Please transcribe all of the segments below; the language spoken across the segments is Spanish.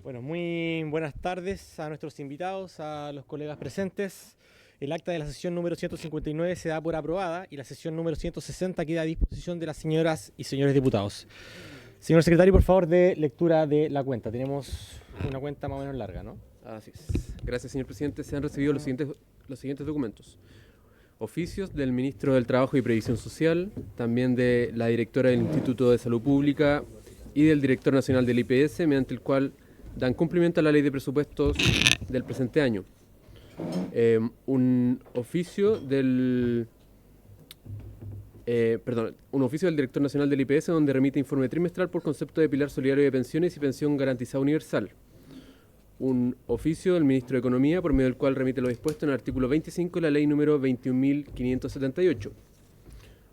Bueno, muy buenas tardes a nuestros invitados, a los colegas presentes. El acta de la sesión número 159 se da por aprobada y la sesión número 160 queda a disposición de las señoras y señores diputados. Señor secretario, por favor, de lectura de la cuenta. Tenemos una cuenta más o menos larga, ¿no? Así es. Gracias, señor presidente. Se han recibido los siguientes documentos. Oficios del Ministro del Trabajo y Previsión Social, también de la directora del Instituto de Salud Pública y del director nacional del IPS, mediante el cual dan cumplimiento a la ley de presupuestos del presente año. Un oficio del director nacional del IPS donde remite informe trimestral por concepto de pilar solidario de pensiones y pensión garantizada universal. Un oficio del ministro de Economía por medio del cual remite lo dispuesto en el artículo 25 de la ley número 21.578.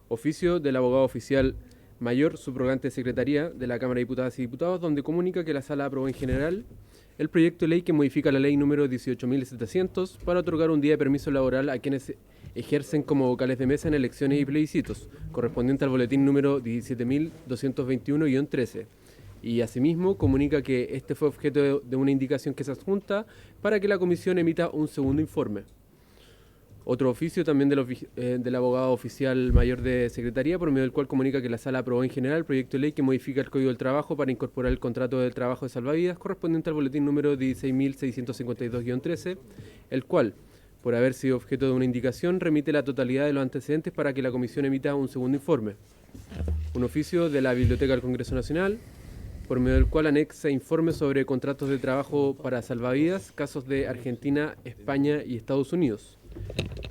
Oficio del abogado oficial mayor subrogante de Secretaría de la Cámara de Diputadas y Diputados, donde comunica que la Sala aprobó en general el proyecto de ley que modifica la ley número 18.700 para otorgar un día de permiso laboral a quienes ejercen como vocales de mesa en elecciones y plebiscitos, correspondiente al boletín número 17.221-13. Y asimismo comunica que este fue objeto de una indicación que se adjunta para que la comisión emita un segundo informe. Otro oficio también del abogado oficial mayor de Secretaría, por medio del cual comunica que la Sala aprobó en general el proyecto de ley que modifica el Código del Trabajo para incorporar el contrato de trabajo de salvavidas correspondiente al boletín número 16.652-13, el cual, por haber sido objeto de una indicación, remite la totalidad de los antecedentes para que la comisión emita un segundo informe. Un oficio de la Biblioteca del Congreso Nacional, por medio del cual anexa informes sobre contratos de trabajo para salvavidas, casos de Argentina, España y Estados Unidos.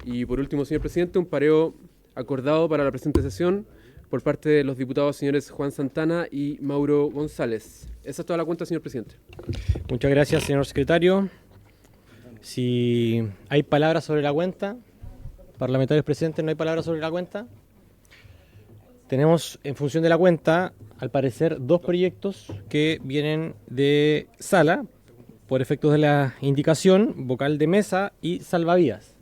Y por último, señor presidente, un pareo acordado para la presente sesión por parte de los diputados señores Juan Santana y Mauro González. Esa es toda la cuenta, señor presidente. Muchas gracias, señor secretario. Si hay palabras sobre la cuenta, parlamentarios presentes, ¿no hay palabras sobre la cuenta? Tenemos, en función de la cuenta, al parecer, dos proyectos que vienen de sala, por efectos de la indicación, vocal de mesa y salvavidas,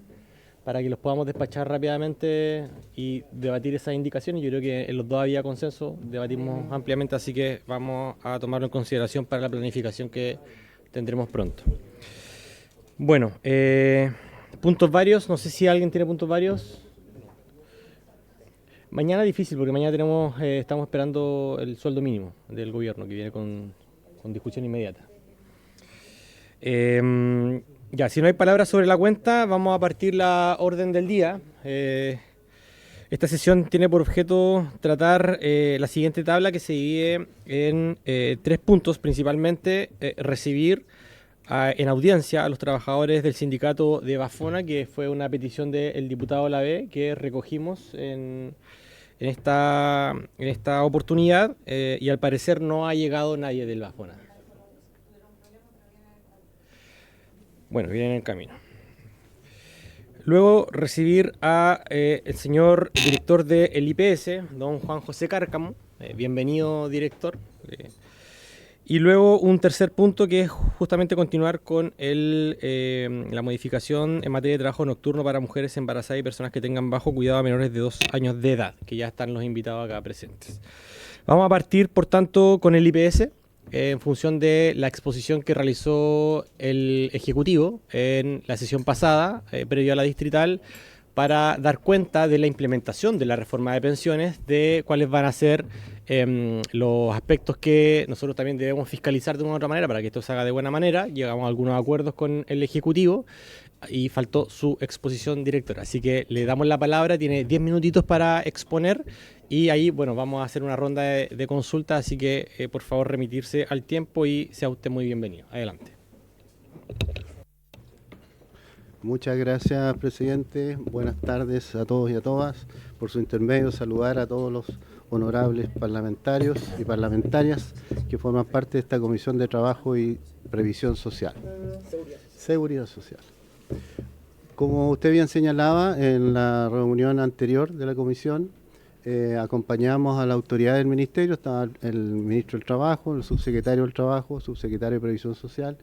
para que los podamos despachar rápidamente y debatir esas indicaciones. Yo creo que en los dos había consenso, debatimos ampliamente, así que vamos a tomarlo en consideración para la planificación que tendremos pronto. Bueno, puntos varios, no sé si alguien tiene puntos varios. Mañana difícil, porque mañana estamos esperando el sueldo mínimo del gobierno, que viene con discusión inmediata. Ya, si no hay palabras sobre la cuenta, vamos a partir la orden del día. Esta sesión tiene por objeto tratar la siguiente tabla, que se divide en tres puntos, principalmente recibir en audiencia a los trabajadores del sindicato de Bafona, que fue una petición del diputado Lavé que recogimos en esta oportunidad, y al parecer no ha llegado nadie del Bafona. Bueno, vienen en camino. Luego recibir a el señor director del IPS, don Juan José Cárcamo. Bienvenido, director. Y luego un tercer punto, que es justamente continuar con la modificación en materia de trabajo nocturno para mujeres embarazadas y personas que tengan bajo cuidado a menores de 2 años de edad, que ya están los invitados acá presentes. Vamos a partir, por tanto, con el IPS, en función de la exposición que realizó el Ejecutivo en la sesión pasada, previo a la distrital, para dar cuenta de la implementación de la reforma de pensiones, de cuáles van a ser los aspectos que nosotros también debemos fiscalizar de una u otra manera para que esto se haga de buena manera. Llegamos a algunos acuerdos con el Ejecutivo y faltó su exposición directora. Así que le damos la palabra, tiene 10 minutitos para exponer y ahí, bueno, vamos a hacer una ronda de consulta, así que por favor remitirse al tiempo y sea usted muy bienvenido. Adelante. Muchas gracias, presidente. Buenas tardes a todos y a todas. Por su intermedio, saludar a todos los honorables parlamentarios y parlamentarias que forman parte de esta Comisión de Trabajo y Previsión Social. Seguridad Social. Como usted bien señalaba, en la reunión anterior de la Comisión, acompañamos a la autoridad del Ministerio, estaba el Ministro del Trabajo, el Subsecretario del Trabajo, Subsecretario de Previsión Social,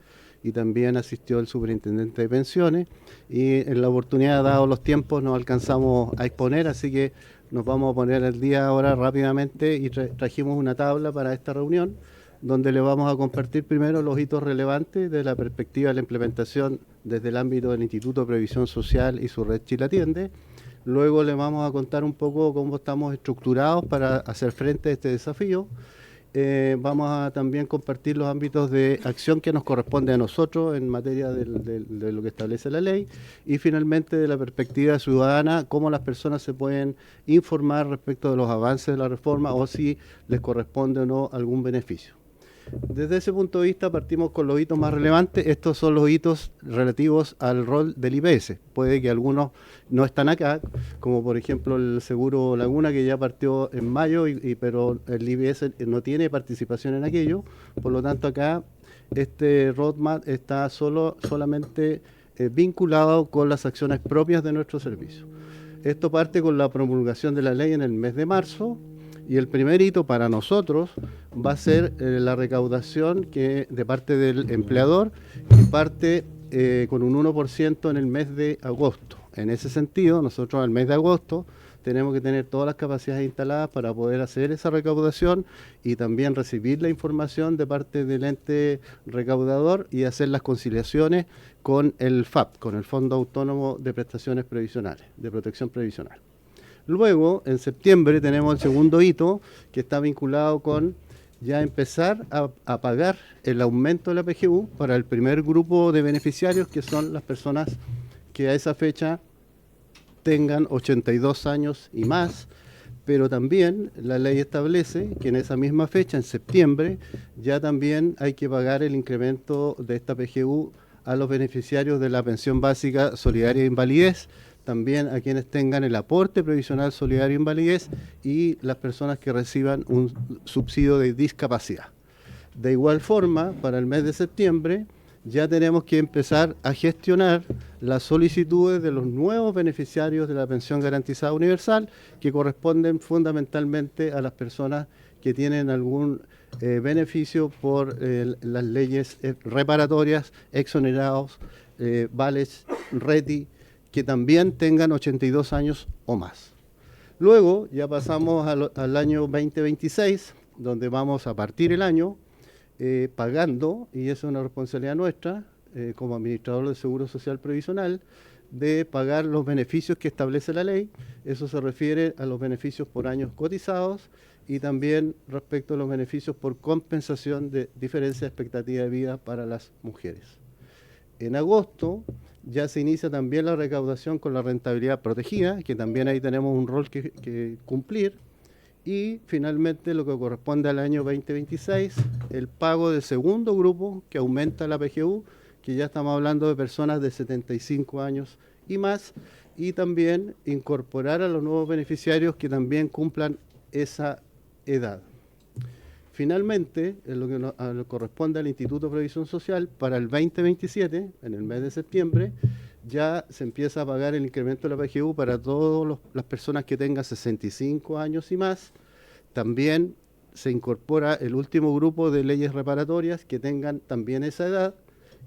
y también asistió el Superintendente de Pensiones, y en la oportunidad, dados los tiempos, nos alcanzamos a exponer, así que nos vamos a poner al día ahora rápidamente y trajimos una tabla para esta reunión. donde le vamos a compartir primero los hitos relevantes de la perspectiva de la implementación desde el ámbito del Instituto de Previsión Social y su red Chile Atiende. Luego le vamos a contar un poco cómo estamos estructurados para hacer frente a este desafío. Vamos a también compartir los ámbitos de acción que nos corresponde a nosotros en materia de lo que establece la ley, y finalmente de la perspectiva ciudadana, cómo las personas se pueden informar respecto de los avances de la reforma o si les corresponde o no algún beneficio. Desde ese punto de vista partimos con los hitos más relevantes. Estos son los hitos relativos al rol del IPS. Puede que algunos no están acá, como por ejemplo el Seguro Laguna, que ya partió en mayo, pero el IPS no tiene participación en aquello. Por lo tanto, acá este roadmap está solamente vinculado con las acciones propias de nuestro servicio. Esto parte con la promulgación de la ley en el mes de marzo. Y el primer hito para nosotros va a ser la recaudación de parte del empleador, que parte con un 1% en el mes de agosto. En ese sentido, nosotros al mes de agosto tenemos que tener todas las capacidades instaladas para poder hacer esa recaudación y también recibir la información de parte del ente recaudador y hacer las conciliaciones con el FAP, con el Fondo Autónomo de Prestaciones Previsionales, de Protección Previsional. Luego, en septiembre, tenemos el segundo hito, que está vinculado con ya empezar a pagar el aumento de la PGU para el primer grupo de beneficiarios, que son las personas que a esa fecha tengan 82 años y más, pero también la ley establece que en esa misma fecha, en septiembre, ya también hay que pagar el incremento de esta PGU a los beneficiarios de la pensión básica solidaria de invalidez, también a quienes tengan el aporte previsional solidario de invalidez y las personas que reciban un subsidio de discapacidad. De igual forma, para el mes de septiembre ya tenemos que empezar a gestionar las solicitudes de los nuevos beneficiarios de la pensión garantizada universal, que corresponden fundamentalmente a las personas que tienen algún beneficio por las leyes reparatorias, exonerados, vales, RETI, que también tengan 82 años o más. Luego ya pasamos al año 2026, donde vamos a partir el año pagando, y eso es una responsabilidad nuestra, como administrador del Seguro Social Previsional, de pagar los beneficios que establece la ley. Eso se refiere a los beneficios por años cotizados y también respecto a los beneficios por compensación de diferencia de expectativa de vida para las mujeres. En agosto ya se inicia también la recaudación con la rentabilidad protegida, que también ahí tenemos un rol que cumplir. Y finalmente lo que corresponde al año 2026, el pago del segundo grupo que aumenta la PGU, que ya estamos hablando de personas de 75 años y más, y también incorporar a los nuevos beneficiarios que también cumplan esa edad. Finalmente, en lo que corresponde al Instituto de Previsión Social, para el 2027, en el mes de septiembre, ya se empieza a pagar el incremento de la PGU para todas las personas que tengan 65 años y más. También se incorpora el último grupo de leyes reparatorias que tengan también esa edad.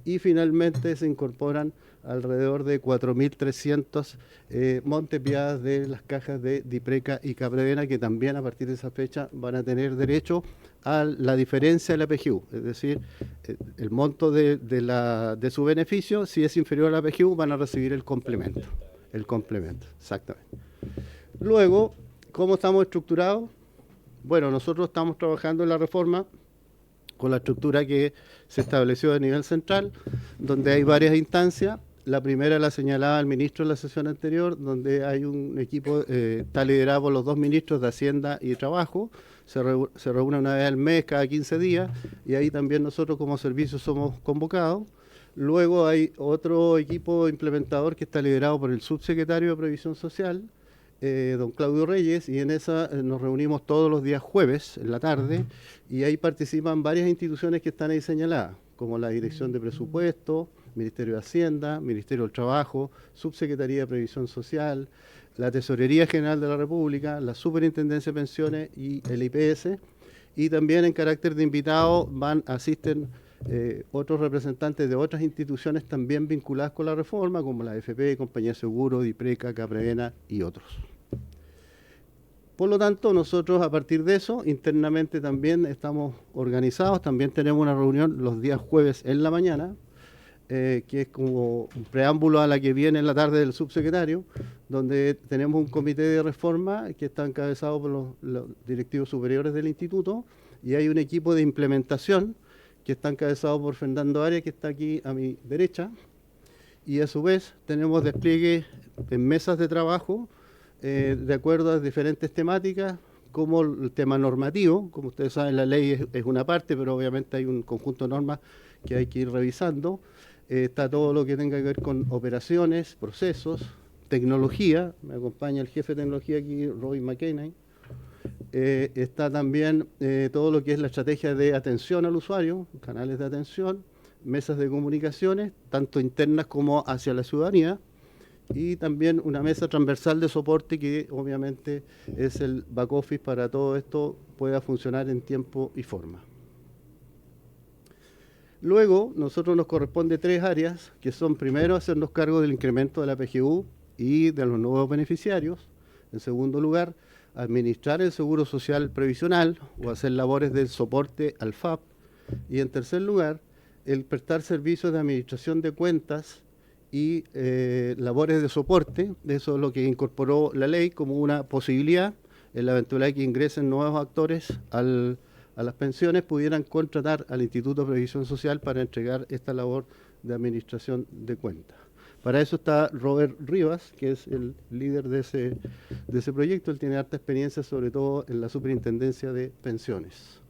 Y finalmente se incorporan alrededor de 4.300 montepiadas de las cajas de Dipreca y Capredena, que también a partir de esa fecha van a tener derecho a la diferencia de la PGU, es decir, el monto de su beneficio, si es inferior a la PGU, van a recibir el complemento. El complemento, exactamente. Luego, ¿cómo estamos estructurados? Bueno, nosotros estamos trabajando en la reforma con la estructura que se estableció a nivel central, donde hay varias instancias. La primera la señalaba el ministro en la sesión anterior, donde hay un equipo, está liderado por los dos ministros de Hacienda y Trabajo, se reúne una vez al mes, cada 15 días, y ahí también nosotros como servicio somos convocados. Luego hay otro equipo implementador que está liderado por el subsecretario de Previsión Social, don Claudio Reyes, y en esa nos reunimos todos los días jueves en la tarde, y ahí participan varias instituciones que están ahí señaladas, como la Dirección de Presupuesto, Ministerio de Hacienda, Ministerio del Trabajo, Subsecretaría de Previsión Social, la Tesorería General de la República, la Superintendencia de Pensiones y el IPS, y también en carácter de invitado asisten otros representantes de otras instituciones también vinculadas con la reforma, como la AFP, Compañía de Seguro, Dipreca, Capredena y otros. Por lo tanto, nosotros a partir de eso, internamente también estamos organizados, también tenemos una reunión los días jueves en la mañana, que es como un preámbulo a la que viene en la tarde del subsecretario, donde tenemos un comité de reforma que está encabezado por los directivos superiores del instituto, y hay un equipo de implementación que está encabezado por Fernando Arias, que está aquí a mi derecha, y a su vez tenemos despliegue en mesas de trabajo de acuerdo a diferentes temáticas, como el tema normativo. Como ustedes saben, la ley es una parte, pero obviamente hay un conjunto de normas que hay que ir revisando. Está todo lo que tenga que ver con operaciones, procesos, tecnología. Me acompaña el jefe de tecnología aquí, Roy McKenna. Está también todo lo que es la estrategia de atención al usuario, canales de atención, mesas de comunicaciones, tanto internas como hacia la ciudadanía, y también una mesa transversal de soporte que obviamente es el back office para todo esto pueda funcionar en tiempo y forma. Luego, nosotros nos corresponde 3 áreas, que son primero hacernos cargo del incremento de la PGU y de los nuevos beneficiarios. En segundo lugar, administrar el seguro social previsional o hacer labores de soporte al FAP. Y en tercer lugar, el prestar servicios de administración de cuentas y labores de soporte. Eso es lo que incorporó la ley como una posibilidad. En la eventualidad que ingresen nuevos actores a las pensiones, pudieran contratar al Instituto de Previsión Social para entregar esta labor de administración de cuentas. Para eso está Robert Rivas, que es el líder de ese proyecto. Él tiene harta experiencia, sobre todo en la superintendencia de pensiones.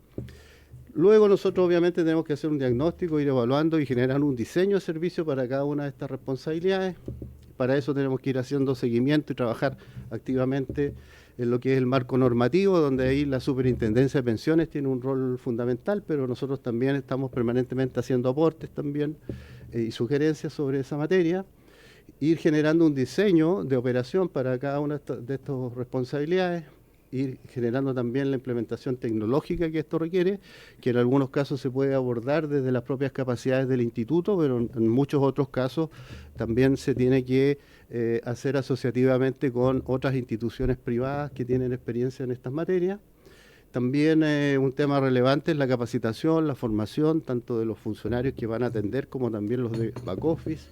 Luego nosotros obviamente tenemos que hacer un diagnóstico, ir evaluando y generar un diseño de servicio para cada una de estas responsabilidades. Para eso tenemos que ir haciendo seguimiento y trabajar activamente en lo que es el marco normativo, donde ahí la superintendencia de pensiones tiene un rol fundamental, pero nosotros también estamos permanentemente haciendo aportes también y sugerencias sobre esa materia. Ir generando un diseño de operación para cada una de estas responsabilidades, ir generando también la implementación tecnológica que esto requiere, que en algunos casos se puede abordar desde las propias capacidades del instituto, pero en muchos otros casos también se tiene que hacer asociativamente con otras instituciones privadas que tienen experiencia en estas materias. También un tema relevante es la capacitación, la formación, tanto de los funcionarios que van a atender como también los de back office.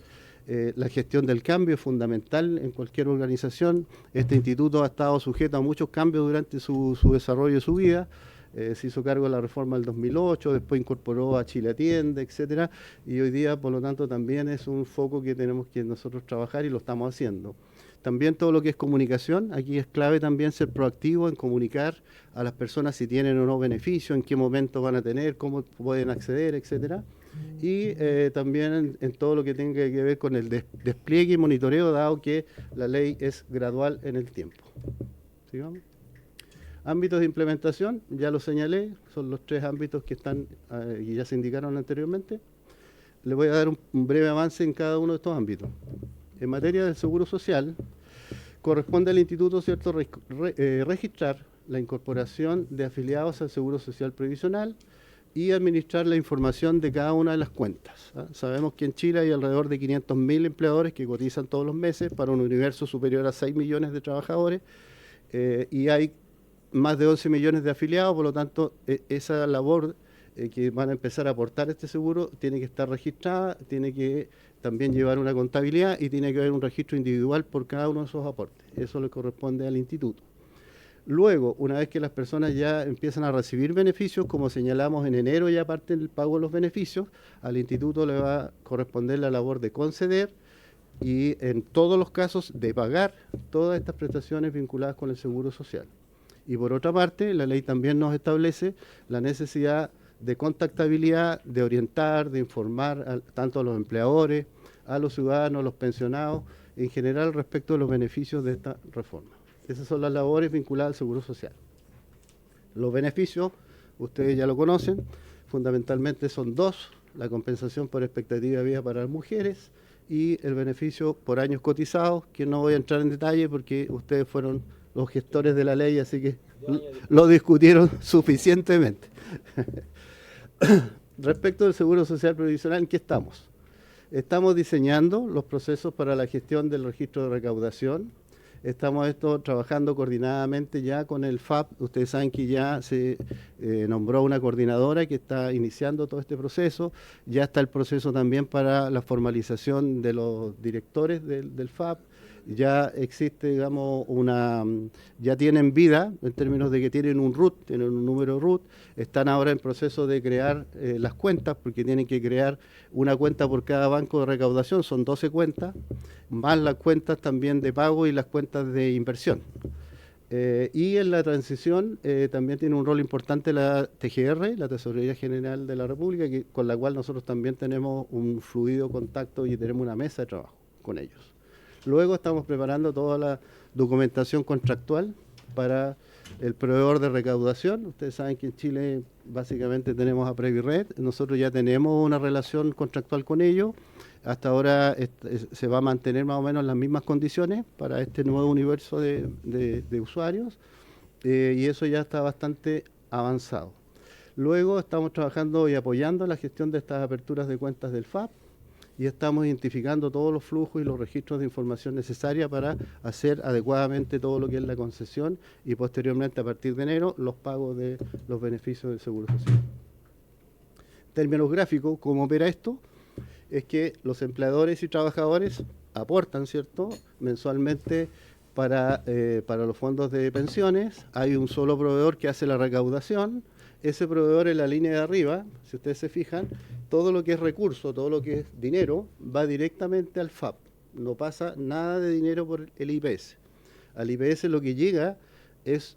La gestión del cambio es fundamental en cualquier organización. Este instituto ha estado sujeto a muchos cambios durante su desarrollo y su vida. Se hizo cargo de la reforma del 2008, después incorporó a Chile Atiende, etcétera, y hoy día, por lo tanto, también es un foco que tenemos que nosotros trabajar y lo estamos haciendo. También todo lo que es comunicación, aquí es clave también ser proactivo en comunicar a las personas si tienen o no beneficio, en qué momento van a tener, cómo pueden acceder, etcétera. Y también en todo lo que tenga que ver con el despliegue y monitoreo, dado que la ley es gradual en el tiempo. ¿Sigamos? Ámbitos de implementación, ya lo señalé, son los 3 ámbitos que están y ya se indicaron anteriormente. Les voy a dar un breve avance en cada uno de estos ámbitos. En materia del seguro social, corresponde al instituto, ¿cierto?, registrar la incorporación de afiliados al Seguro Social Previsional y administrar la información de cada una de las cuentas. Sabemos que en Chile hay alrededor de 500.000 empleadores que cotizan todos los meses para un universo superior a 6 millones de trabajadores y hay más de 11 millones de afiliados, por lo tanto, esa labor que van a empezar a aportar este seguro tiene que estar registrada, tiene que también llevar una contabilidad y tiene que haber un registro individual por cada uno de esos aportes. Eso le corresponde al instituto. Luego, una vez que las personas ya empiezan a recibir beneficios, como señalamos en enero ya parte el pago de los beneficios, al instituto le va a corresponder la labor de conceder y en todos los casos de pagar todas estas prestaciones vinculadas con el seguro social. Y por otra parte, la ley también nos establece la necesidad de contactabilidad, de orientar, de informar tanto a los empleadores, a los ciudadanos, a los pensionados, en general respecto de los beneficios de esta reforma. Esas son las labores vinculadas al seguro social. Los beneficios, ustedes ya lo conocen, fundamentalmente son 2, la compensación por expectativa de vida para las mujeres y el beneficio por años cotizados, que no voy a entrar en detalle porque ustedes fueron los gestores de la ley, así que lo discutieron suficientemente. Respecto del Seguro Social Previsional, ¿en qué estamos? Estamos diseñando los procesos para la gestión del registro de recaudación, Estamos trabajando coordinadamente ya con el FAP. Ustedes saben que ya se nombró una coordinadora que está iniciando todo este proceso. Ya está el proceso también para la formalización de los directores del FAP. Ya existe, digamos, ya tienen vida en términos de que tienen un RUT, tienen un número RUT. Están ahora en proceso de crear las cuentas, porque tienen que crear una cuenta por cada banco de recaudación, son 12 cuentas, más las cuentas también de pago y las cuentas de inversión. Y en la transición también tiene un rol importante la TGR, la Tesorería General de la República, con la cual nosotros también tenemos un fluido contacto y tenemos una mesa de trabajo con ellos. Luego estamos preparando toda la documentación contractual para el proveedor de recaudación. Ustedes saben que en Chile básicamente tenemos a Previred. Nosotros ya tenemos una relación contractual con ellos. Hasta ahora se va a mantener más o menos las mismas condiciones para este nuevo universo de usuarios y eso ya está bastante avanzado. Luego estamos trabajando y apoyando la gestión de estas aperturas de cuentas del FAP. Y estamos identificando todos los flujos y los registros de información necesaria para hacer adecuadamente todo lo que es la concesión y posteriormente, a partir de enero, los pagos de los beneficios del Seguro Social. En términos gráficos, ¿cómo opera esto? Es que los empleadores y trabajadores aportan, ¿cierto?, mensualmente para los fondos de pensiones. Hay un solo proveedor que hace la recaudación. Ese proveedor en la línea de arriba, si ustedes se fijan, todo lo que es recurso, todo lo que es dinero, va directamente al FAP. No pasa nada de dinero por el IPS. Al IPS lo que llega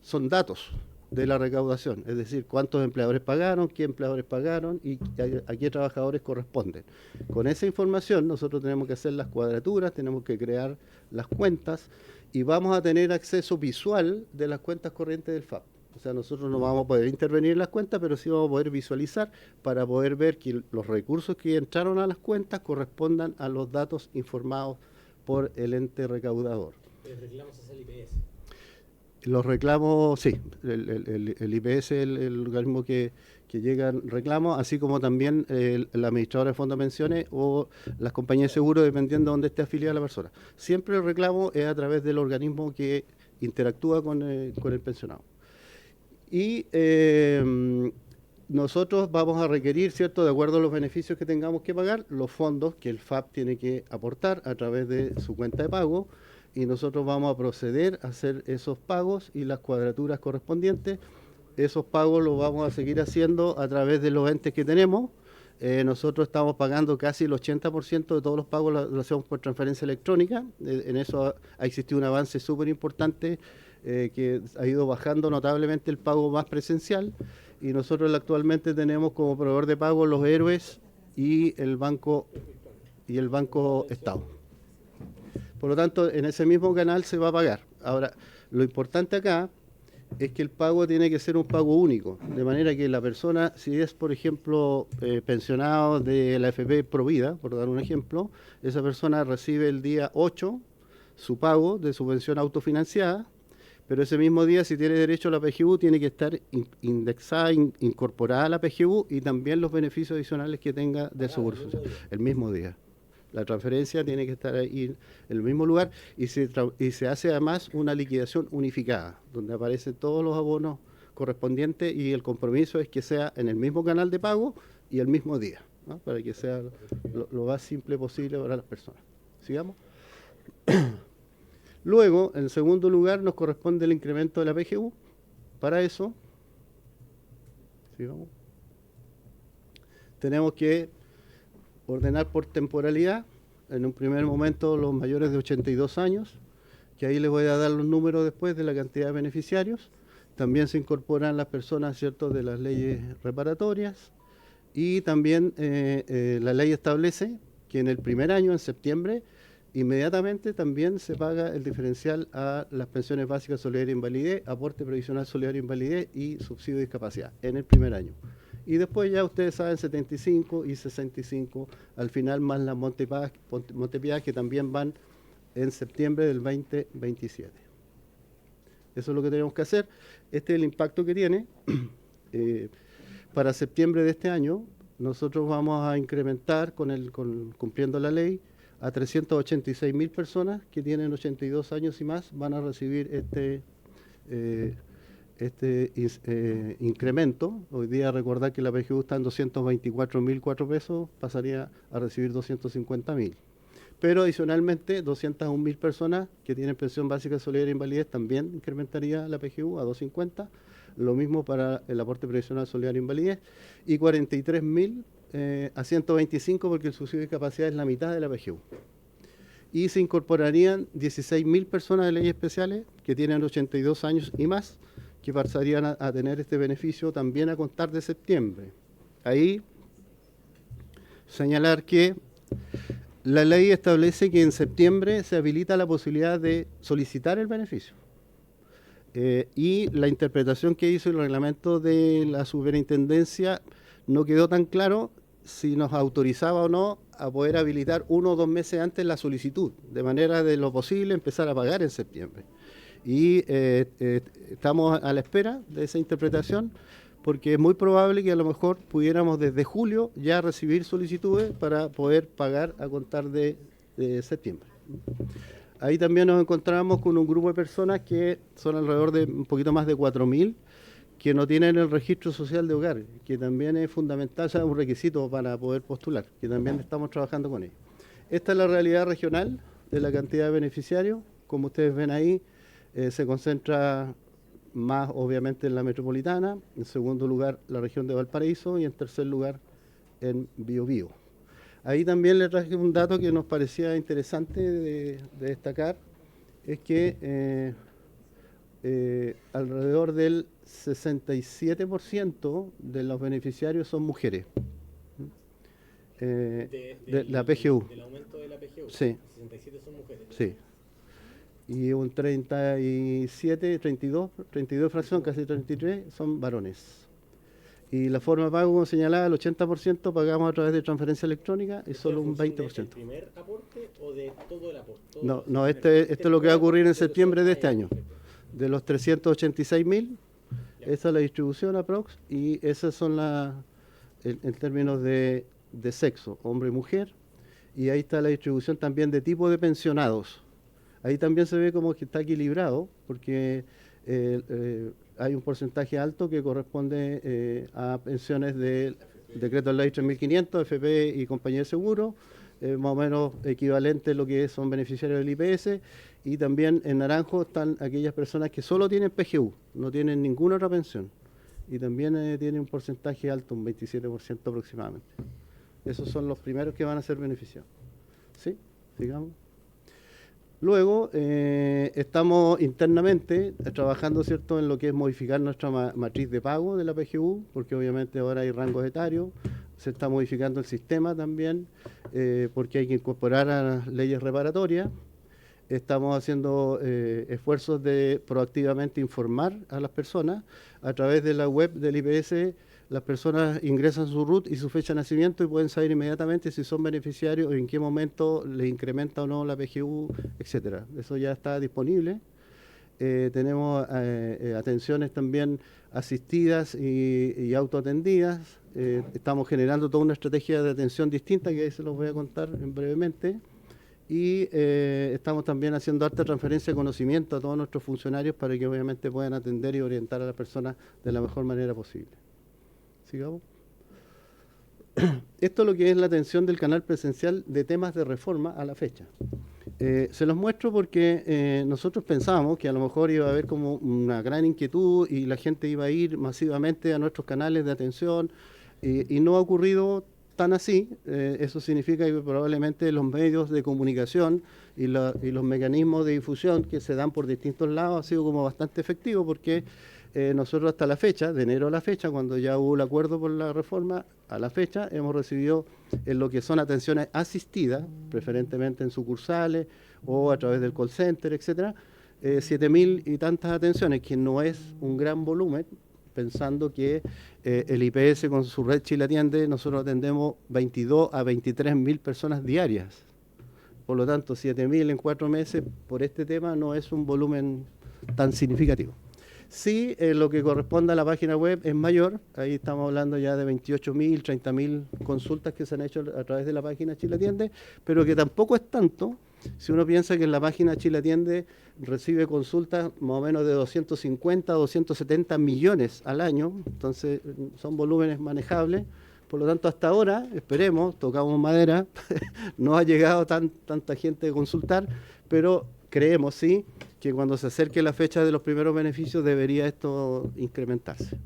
son datos de la recaudación, es decir, cuántos empleadores pagaron, qué empleadores pagaron y a qué trabajadores corresponden. Con esa información nosotros tenemos que hacer las cuadraturas, tenemos que crear las cuentas y vamos a tener acceso visual de las cuentas corrientes del FAP. O sea, nosotros no vamos a poder intervenir en las cuentas, pero sí vamos a poder visualizar para poder ver que los recursos que entraron a las cuentas correspondan a los datos informados por el ente recaudador. ¿Los reclamos hacia el IPS? Los reclamos, sí, el IPS es el organismo que llegan reclamos, así como también la administradora de fondos de pensiones o las compañías de seguro, dependiendo de dónde esté afiliada la persona. Siempre el reclamo es a través del organismo que interactúa con el pensionado. Y nosotros vamos a requerir, ¿cierto?, de acuerdo a los beneficios que tengamos que pagar, los fondos que el FAP tiene que aportar a través de su cuenta de pago, y nosotros vamos a proceder a hacer esos pagos y las cuadraturas correspondientes. Esos pagos los vamos a seguir haciendo a través de los entes que tenemos. Nosotros estamos pagando casi el 80% de todos los pagos, lo hacemos por transferencia electrónica. En eso ha existido un avance súper importante, que ha ido bajando notablemente el pago más presencial, y nosotros actualmente tenemos como proveedor de pago los Héroes y el Banco Estado. Por lo tanto, en ese mismo canal se va a pagar. Ahora, lo importante acá es que el pago tiene que ser un pago único, de manera que la persona, si es, por ejemplo, pensionado de la AFP Provida, por dar un ejemplo, esa persona recibe el día 8 su pago de su pensión autofinanciada, pero ese mismo día, si tiene derecho a la PGU, tiene que estar indexada, incorporada a la PGU y también los beneficios adicionales que tenga del Seguro Social. El mismo día. La transferencia tiene que estar ahí en el mismo lugar y se hace además una liquidación unificada, donde aparecen todos los abonos correspondientes, y el compromiso es que sea en el mismo canal de pago y el mismo día, ¿no?, para que sea lo más simple posible para las personas. ¿Sigamos? Luego, en segundo lugar, nos corresponde el incremento de la PGU. Para eso, ¿sigamos?, tenemos que ordenar por temporalidad. En un primer momento los mayores de 82 años, que ahí les voy a dar los números después de la cantidad de beneficiarios. También se incorporan las personas, ¿cierto?, de las leyes reparatorias, y también la ley establece que en el primer año, en septiembre, inmediatamente también se paga el diferencial a las pensiones básicas solidaria e invalidez, aporte previsional solidario e invalidez y subsidio de discapacidad en el primer año. Y después ya ustedes saben 75 y 65 al final, más las Montepiedad, que también van en septiembre del 2027. Eso es lo que tenemos que hacer. Este es el impacto que tiene. Para septiembre de este año nosotros vamos a incrementar, cumpliendo la ley, a 386.000 personas que tienen 82 años y más van a recibir incremento. Hoy día recordar que la PGU está en 224.004 pesos, pasaría a recibir 250.000. Pero adicionalmente 201.000 personas que tienen pensión básica solidaria de invalidez también incrementaría la PGU a 250. Lo mismo para el aporte previsional solidario de invalidez. Y 43.000 a 125 porque el subsidio de discapacidad es la mitad de la PGU. Y se incorporarían 16.000 personas de leyes especiales que tienen 82 años y más, que pasarían a tener este beneficio también a contar de septiembre. Ahí señalar que la ley establece que en septiembre se habilita la posibilidad de solicitar el beneficio. Y la interpretación que hizo el reglamento de la superintendencia no quedó tan claro si nos autorizaba o no a poder habilitar 1 o 2 meses antes la solicitud, de manera de lo posible empezar a pagar en septiembre. Y estamos a la espera de esa interpretación, porque es muy probable que a lo mejor pudiéramos desde julio ya recibir solicitudes para poder pagar a contar de septiembre. Ahí también nos encontramos con un grupo de personas que son alrededor de un poquito más de 4.000, que no tienen el registro social de hogar, que también es fundamental, o sea, un requisito para poder postular, que también estamos trabajando con ellos. Esta es la realidad regional de la cantidad de beneficiarios. Como ustedes ven ahí, se concentra más obviamente en la metropolitana, en segundo lugar la región de Valparaíso y en tercer lugar en Biobío. Ahí también les traje un dato que nos parecía interesante de destacar, es que alrededor del 67% de los beneficiarios son mujeres. De la PGU. Del aumento de la PGU. Sí. 67 son mujeres. Sí. Y un 32 fracción, casi 33, son varones. Y la forma de pago, como señalaba, el 80% pagamos a través de transferencia electrónica y solo un 20%. ¿Del primer aporte o de todo el aporte? No, esto es lo que va a ocurrir en septiembre de este año. De los 386.000, esa es la distribución aprox, y esas son en términos de sexo, hombre y mujer, y ahí está la distribución también de tipo de pensionados. Ahí también se ve como que está equilibrado, porque hay un porcentaje alto que corresponde a pensiones del decreto de ley 3.500, FP y compañía de seguro, más o menos equivalente a lo que son beneficiarios del IPS, y también en naranjo están aquellas personas que solo tienen PGU, no tienen ninguna otra pensión, y también tienen un porcentaje alto, un 27% aproximadamente. Esos son los primeros que van a ser beneficiados. ¿Sí? Sigamos. Luego, estamos internamente trabajando, ¿cierto?, en lo que es modificar nuestra matriz de pago de la PGU, porque obviamente ahora hay rangos etarios, se está modificando el sistema también, porque hay que incorporar a las leyes reparatorias. Estamos haciendo esfuerzos de proactivamente informar a las personas a través de la web del IPS. Las personas ingresan su RUT y su fecha de nacimiento y pueden saber inmediatamente si son beneficiarios, en qué momento les incrementa o no la PGU, etcétera. Eso ya está disponible. Tenemos atenciones también asistidas y autoatendidas. Estamos generando toda una estrategia de atención distinta que ahí se los voy a contar brevemente. Y estamos también haciendo harta transferencia de conocimiento a todos nuestros funcionarios para que obviamente puedan atender y orientar a las personas de la mejor manera posible. Sigamos. Esto es lo que es la atención del canal presencial de temas de reforma a la fecha. Se los muestro porque nosotros pensábamos que a lo mejor iba a haber como una gran inquietud y la gente iba a ir masivamente a nuestros canales de atención y no ha ocurrido tan así. Eso significa que probablemente los medios de comunicación y los mecanismos de difusión que se dan por distintos lados ha sido como bastante efectivo porque nosotros hasta la fecha, de enero a la fecha, cuando ya hubo el acuerdo por la reforma, a la fecha hemos recibido en lo que son atenciones asistidas, preferentemente en sucursales o a través del call center, etcétera, 7.000 y tantas atenciones, que no es un gran volumen, pensando que el IPS con su red Chile Atiende, nosotros atendemos 22 a 23.000 personas diarias. Por lo tanto, 7.000 en 4 meses por este tema no es un volumen tan significativo. Sí, lo que corresponde a la página web es mayor, ahí estamos hablando ya de 28.000, 30.000 consultas que se han hecho a través de la página Chile Atiende, pero que tampoco es tanto. Si uno piensa que en la página Chile Atiende recibe consultas más o menos de 250 a 270 millones al año, entonces son volúmenes manejables. Por lo tanto, hasta ahora, esperemos, tocamos madera, no ha llegado tanta gente a consultar, pero creemos, sí, que cuando se acerque la fecha de los primeros beneficios debería esto incrementarse.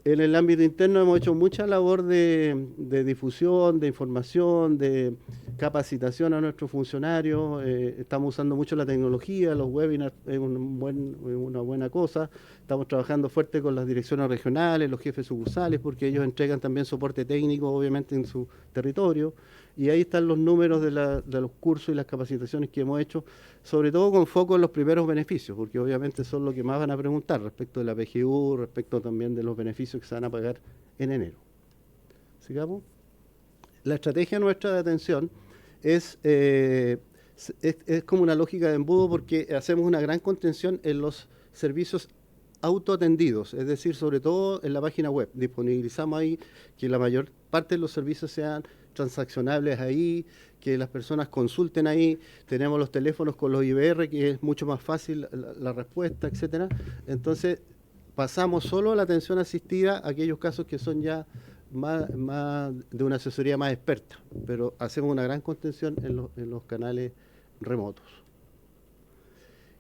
En el ámbito interno hemos hecho mucha labor de difusión, de información, de capacitación a nuestros funcionarios. Estamos usando mucho la tecnología, los webinars es una buena cosa. Estamos trabajando fuerte con las direcciones regionales, los jefes sucursales, porque ellos entregan también soporte técnico, obviamente, en su territorio. Y ahí están los números de los cursos y las capacitaciones que hemos hecho, sobre todo con foco en los primeros beneficios, porque obviamente son lo que más van a preguntar respecto de la PGU, respecto también de los beneficios que se van a pagar en enero. Sigamos. La estrategia nuestra de atención es como una lógica de embudo, porque hacemos una gran contención en los servicios autoatendidos, es decir, sobre todo en la página web. Disponibilizamos ahí que la mayor parte de los servicios sean transaccionables ahí, que las personas consulten ahí. Tenemos los teléfonos con los IVR, que es mucho más fácil la respuesta, etcétera. Entonces, pasamos solo a la atención asistida a aquellos casos que son ya más de una asesoría más experta, pero hacemos una gran contención en los canales remotos.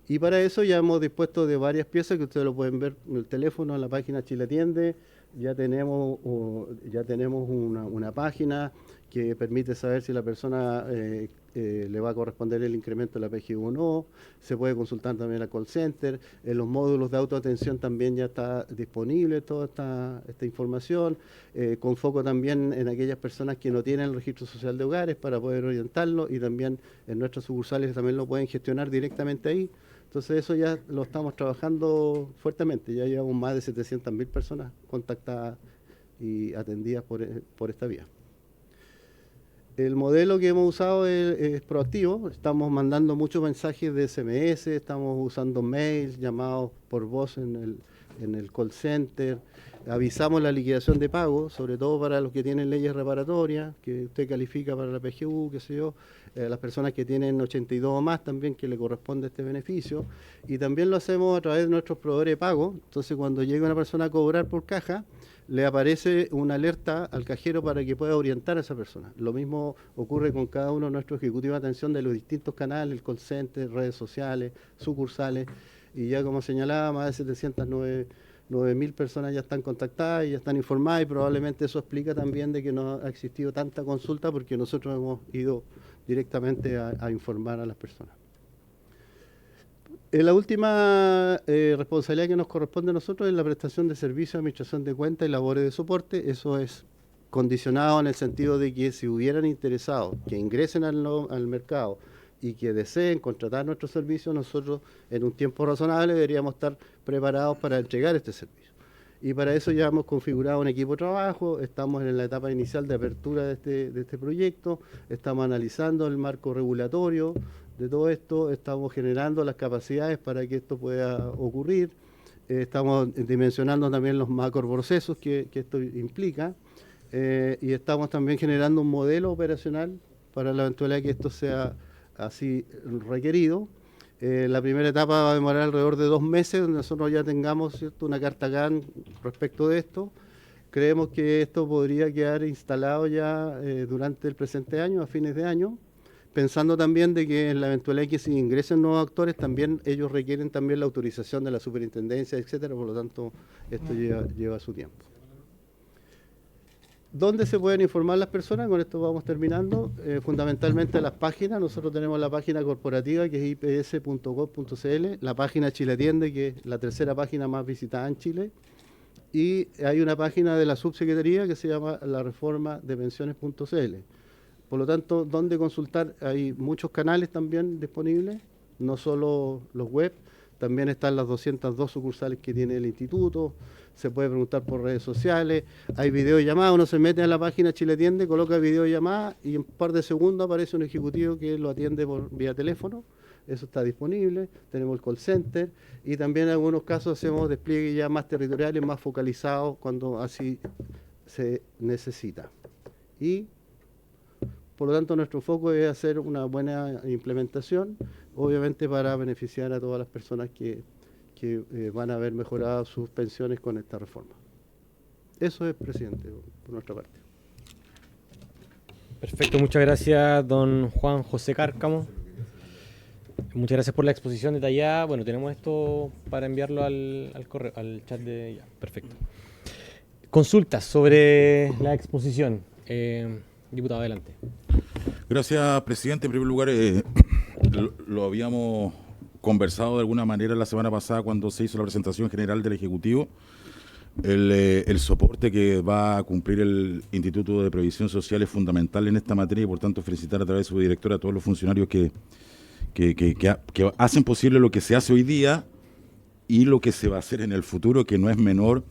Y para eso ya hemos dispuesto de varias piezas que ustedes lo pueden ver en el teléfono, en la página Chile Atiende. Ya tenemos una página que permite saber si la persona le va a corresponder el incremento de la PGU o no. Se puede consultar también la call center. En los módulos de autoatención también ya está disponible toda esta información, con foco también en aquellas personas que no tienen el registro social de hogares para poder orientarlo, y también en nuestras sucursales también lo pueden gestionar directamente ahí. Entonces eso ya lo estamos trabajando fuertemente, ya llevamos más de 700.000 personas contactadas y atendidas por esta vía. El modelo que hemos usado es proactivo, estamos mandando muchos mensajes de SMS, estamos usando mails, llamados por voz en el call center, avisamos la liquidación de pago, sobre todo para los que tienen leyes reparatorias, que usted califica para la PGU, qué sé yo, las personas que tienen 82 o más también, que le corresponde este beneficio, y también lo hacemos a través de nuestros proveedores de pago. Entonces, cuando llega una persona a cobrar por caja, le aparece una alerta al cajero para que pueda orientar a esa persona. Lo mismo ocurre con cada uno de nuestros ejecutivos de atención de los distintos canales, el call center, redes sociales, sucursales, y ya como señalaba, más de 709.000 personas ya están contactadas y ya están informadas, y probablemente eso explica también de que no ha existido tanta consulta, porque nosotros hemos ido directamente a informar a las personas. La última responsabilidad que nos corresponde a nosotros es la prestación de servicios, administración de cuentas y labores de soporte. Eso es condicionado en el sentido de que si hubieran interesados que ingresen al mercado y que deseen contratar nuestros servicios, nosotros en un tiempo razonable deberíamos estar preparados para entregar este servicio. Y para eso ya hemos configurado un equipo de trabajo, estamos en la etapa inicial de apertura de este proyecto, estamos analizando el marco regulatorio de todo esto, estamos generando las capacidades para que esto pueda ocurrir, estamos dimensionando también los macroprocesos que esto implica, y estamos también generando un modelo operacional para la eventualidad que esto sea así requerido. La primera etapa va a demorar alrededor de 2 meses, donde nosotros ya tengamos, ¿cierto?, una carta GAN respecto de esto. Creemos que esto podría quedar instalado ya durante el presente año, a fines de año, pensando también de que en la eventualidad que se ingresen nuevos actores, también ellos requieren también la autorización de la superintendencia, etcétera, por lo tanto esto lleva su tiempo. ¿Dónde se pueden informar las personas? Con esto vamos terminando. Fundamentalmente las páginas. Nosotros tenemos la página corporativa, que es ips.gov.cl, la página Chile Atiende, que es la tercera página más visitada en Chile, y hay una página de la subsecretaría que se llama la reforma de pensiones.cl. Por lo tanto, donde consultar, hay muchos canales también disponibles, no solo los web, también están las 202 sucursales que tiene el instituto, se puede preguntar por redes sociales, hay videollamadas, uno se mete a la página Chile Atiende, coloca videollamada y en un par de segundos aparece un ejecutivo que lo atiende por vía teléfono, eso está disponible, tenemos el call center y también en algunos casos hacemos despliegues ya más territoriales, más focalizados cuando así se necesita. Y por lo tanto nuestro foco es hacer una buena implementación, obviamente para beneficiar a todas las personas que van a ver mejorado sus pensiones con esta reforma. Eso es, presidente, por nuestra parte. Perfecto, muchas gracias, don Juan José Cárcamo. Muchas gracias por la exposición detallada. Bueno, tenemos esto para enviarlo al correo, al chat de ya. Perfecto. Consultas sobre la exposición. Diputado, adelante. Gracias, presidente. En primer lugar, lo habíamos conversado de alguna manera la semana pasada cuando se hizo la presentación general del Ejecutivo. El soporte que va a cumplir el Instituto de Previsión Social es fundamental en esta materia y por tanto felicitar a través de su directora a todos los funcionarios que hacen posible lo que se hace hoy día y lo que se va a hacer en el futuro, que no es menor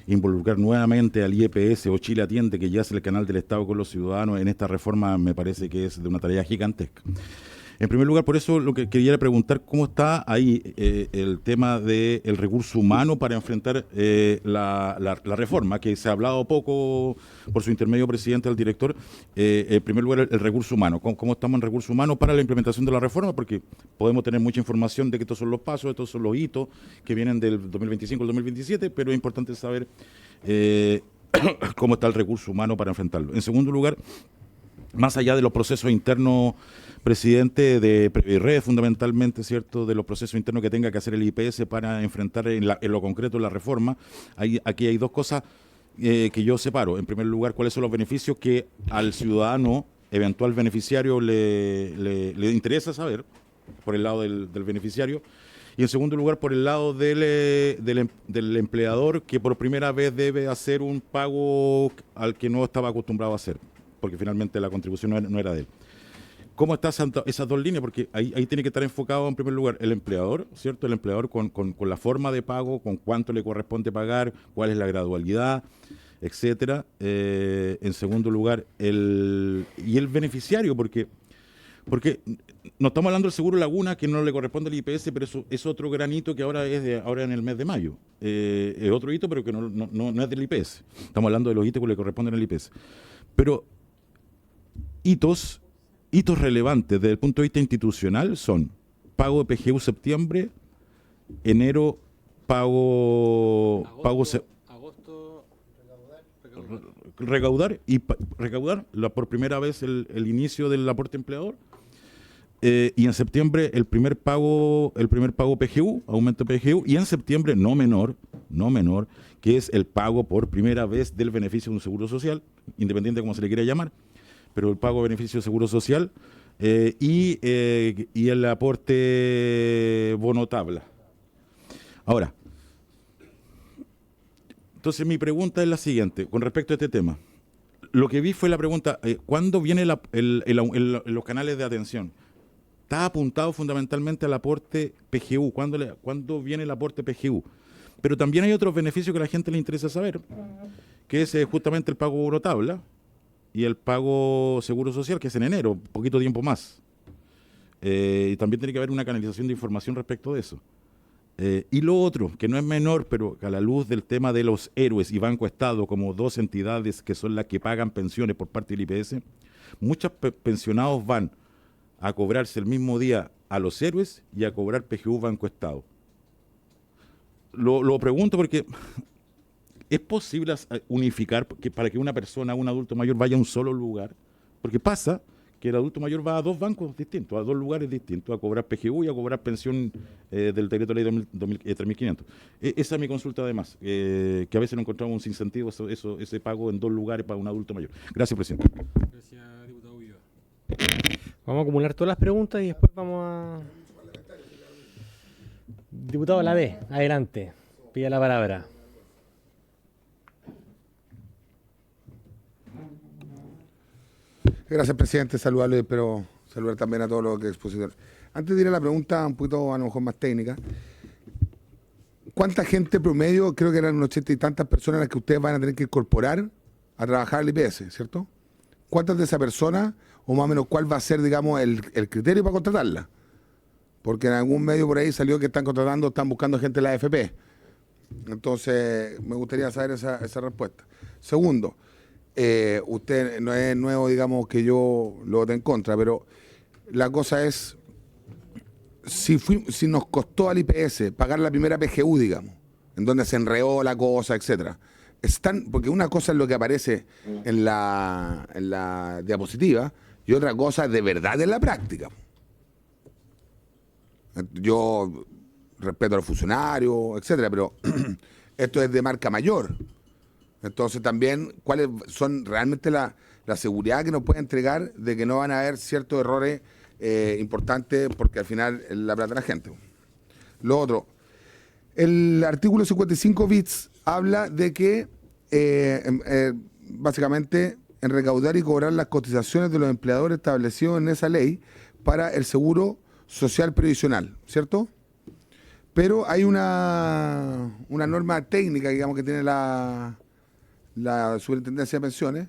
involucrar nuevamente al IEPS o Chile Atiende, que ya es el canal del Estado con los ciudadanos. En esta reforma me parece que es de una tarea gigantesca. En primer lugar, por eso lo que quería preguntar, ¿cómo está ahí el tema del recurso humano para enfrentar la reforma? Que se ha hablado poco por su intermedio, presidente, al director. En primer lugar, el recurso humano. ¿Cómo estamos en recurso humano para la implementación de la reforma? Porque podemos tener mucha información de que estos son los pasos, estos son los hitos que vienen del 2025 al 2027, pero es importante saber cómo está el recurso humano para enfrentarlo. En segundo lugar, más allá de los procesos internos, presidente, de Previrred, fundamentalmente, ¿cierto?, de los procesos internos que tenga que hacer el IPS para enfrentar en lo concreto la reforma, aquí hay dos cosas que yo separo. En primer lugar, cuáles son los beneficios que al ciudadano, eventual beneficiario, le interesa saber, por el lado del beneficiario, y en segundo lugar, por el lado del empleador, que por primera vez debe hacer un pago al que no estaba acostumbrado a hacer, porque finalmente la contribución no era de él. ¿Cómo están esas dos líneas? Porque ahí tiene que estar enfocado en primer lugar el empleador, ¿cierto? El empleador con la forma de pago, con cuánto le corresponde pagar, cuál es la gradualidad, etcétera. En segundo lugar, el beneficiario, porque no estamos hablando del seguro Laguna, que no le corresponde al IPS, pero eso es otro granito que ahora en el mes de mayo. Es otro hito, pero que no es del IPS. Estamos hablando de los hitos que le corresponden al IPS. Pero hitos relevantes desde el punto de vista institucional son pago de PGU septiembre, enero agosto recaudar por primera vez el inicio del aporte empleador, y en septiembre el primer pago PGU, aumento PGU, y en septiembre no menor, que es el pago por primera vez del beneficio de un seguro social, independiente de cómo se le quiera llamar, pero el pago de beneficio de seguro social y el aporte bono tabla. Ahora, entonces mi pregunta es la siguiente, con respecto a este tema. Lo que vi fue la pregunta, ¿cuándo viene los canales de atención? Está apuntado fundamentalmente al aporte PGU. ¿Cuándo viene el aporte PGU? Pero también hay otros beneficios que a la gente le interesa saber, que es justamente el pago bono tabla y el pago seguro social, que es en enero, poquito tiempo más. Y también tiene que haber una canalización de información respecto de eso. Y lo otro, que no es menor, pero a la luz del tema de los héroes y Banco Estado como dos entidades que son las que pagan pensiones por parte del IPS, muchos pensionados van a cobrarse el mismo día a los héroes y a cobrar PGU Banco Estado. Lo pregunto porque ¿es posible unificar para que una persona, un adulto mayor, vaya a un solo lugar? Porque pasa que el adulto mayor va a dos bancos distintos, a dos lugares distintos, a cobrar PGU y a cobrar pensión del decreto de ley 3500. Esa es mi consulta además, que a veces no encontramos un sinsentido ese pago en dos lugares para un adulto mayor. Gracias, presidente. Gracias, diputado Ulloa. Vamos a acumular todas las preguntas y después vamos a... Diputado Lavés, adelante, pida la palabra. Gracias, presidente. Saludarle, pero saludar también a todos los que expositores. Antes de ir a la pregunta un poquito a lo mejor más técnica, ¿cuánta gente promedio, creo que eran unos 80 y tantas personas las que ustedes van a tener que incorporar a trabajar al IPS, ¿cierto? ¿Cuántas de esas personas, o más o menos cuál va a ser, digamos, el criterio para contratarla? porque en algún medio por ahí salió que están buscando gente de la AFP. Entonces, me gustaría saber esa respuesta. Segundo, usted no es nuevo, digamos, que yo lo vote en contra, pero la cosa es, si nos costó al IPS pagar la primera PGU, digamos, en donde se enredó la cosa, etcétera, porque una cosa es lo que aparece en la diapositiva y otra cosa es de verdad en la práctica. Yo respeto a los funcionarios, etcétera, pero esto es de marca mayor. Entonces también, ¿cuáles son realmente la seguridad que nos puede entregar de que no van a haber ciertos errores importantes, porque al final es la plata de la gente? Lo otro, el artículo 55 bis habla de que básicamente en recaudar y cobrar las cotizaciones de los empleadores establecidos en esa ley para el seguro social previsional, ¿cierto? Pero hay una norma técnica, digamos, que tiene la Superintendencia de Pensiones,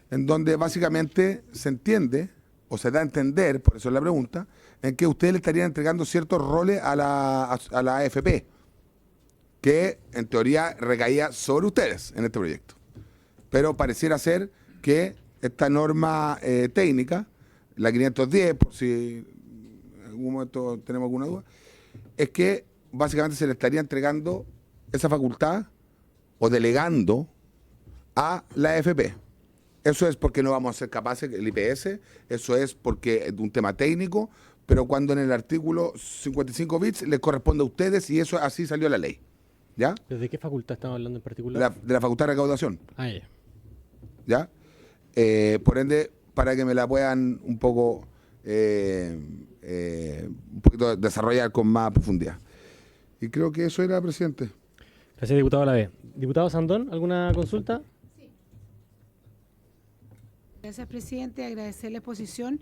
en donde básicamente se entiende, o se da a entender, por eso es la pregunta, en que ustedes le estarían entregando ciertos roles a la AFP, que en teoría recaía sobre ustedes en este proyecto. Pero pareciera ser que esta norma técnica, la 510, por si en algún momento tenemos alguna duda, es que básicamente se le estaría entregando esa facultad o delegando a la AFP. Eso es porque no vamos a ser capaces, el IPS, eso es porque es un tema técnico, pero cuando en el artículo 55 bis les corresponde a ustedes y eso así salió la ley. ¿Ya? ¿De qué facultad estamos hablando en particular? De la facultad de recaudación. Ah, ya. ¿Ya? Por ende, para que me la puedan un poquito desarrollar con más profundidad. Y creo que eso era, presidente. Gracias, diputado Alavés. Diputado Sandón, ¿alguna consulta? Gracias, presidente. Agradecer la exposición.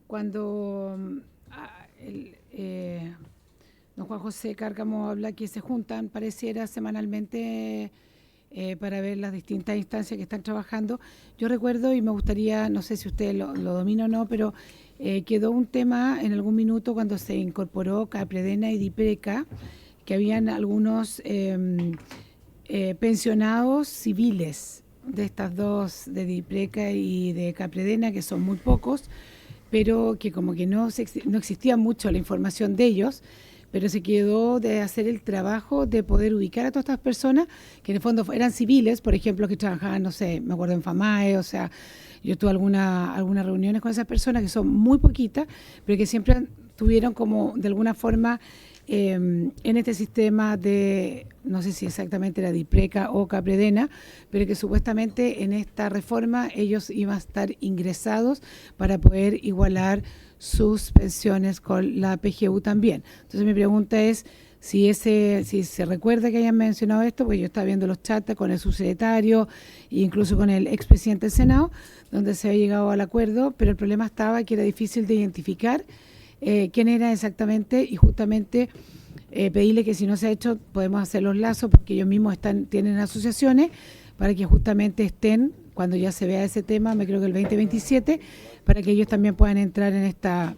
Cuando don Juan José Cárcamo habla que se juntan, pareciera semanalmente, para ver las distintas instancias que están trabajando, yo recuerdo, y me gustaría, no sé si usted lo domina o no, pero quedó un tema en algún minuto cuando se incorporó Capredena y DIPRECA, que habían algunos pensionados civiles de estas dos, de DIPRECA y de Capredena, que son muy pocos, pero que como que no existía mucho la información de ellos, pero se quedó de hacer el trabajo de poder ubicar a todas estas personas que en el fondo eran civiles, por ejemplo, que trabajaban, no sé, me acuerdo en FAMAE, o sea, yo tuve algunas reuniones con esas personas que son muy poquitas, pero que siempre tuvieron como de alguna forma en este sistema de, no sé si exactamente era DIPRECA o Capredena, pero que supuestamente en esta reforma ellos iban a estar ingresados para poder igualar sus pensiones con la PGU también. Entonces mi pregunta es si se recuerda que hayan mencionado esto, porque yo estaba viendo los chats con el subsecretario e incluso con el expresidente del Senado, donde se había llegado al acuerdo, pero el problema estaba que era difícil de identificar quién era exactamente, y justamente pedirle que si no se ha hecho podemos hacer los lazos, porque ellos mismos tienen asociaciones para que justamente estén, cuando ya se vea ese tema, me creo que el 2027, para que ellos también puedan entrar en esta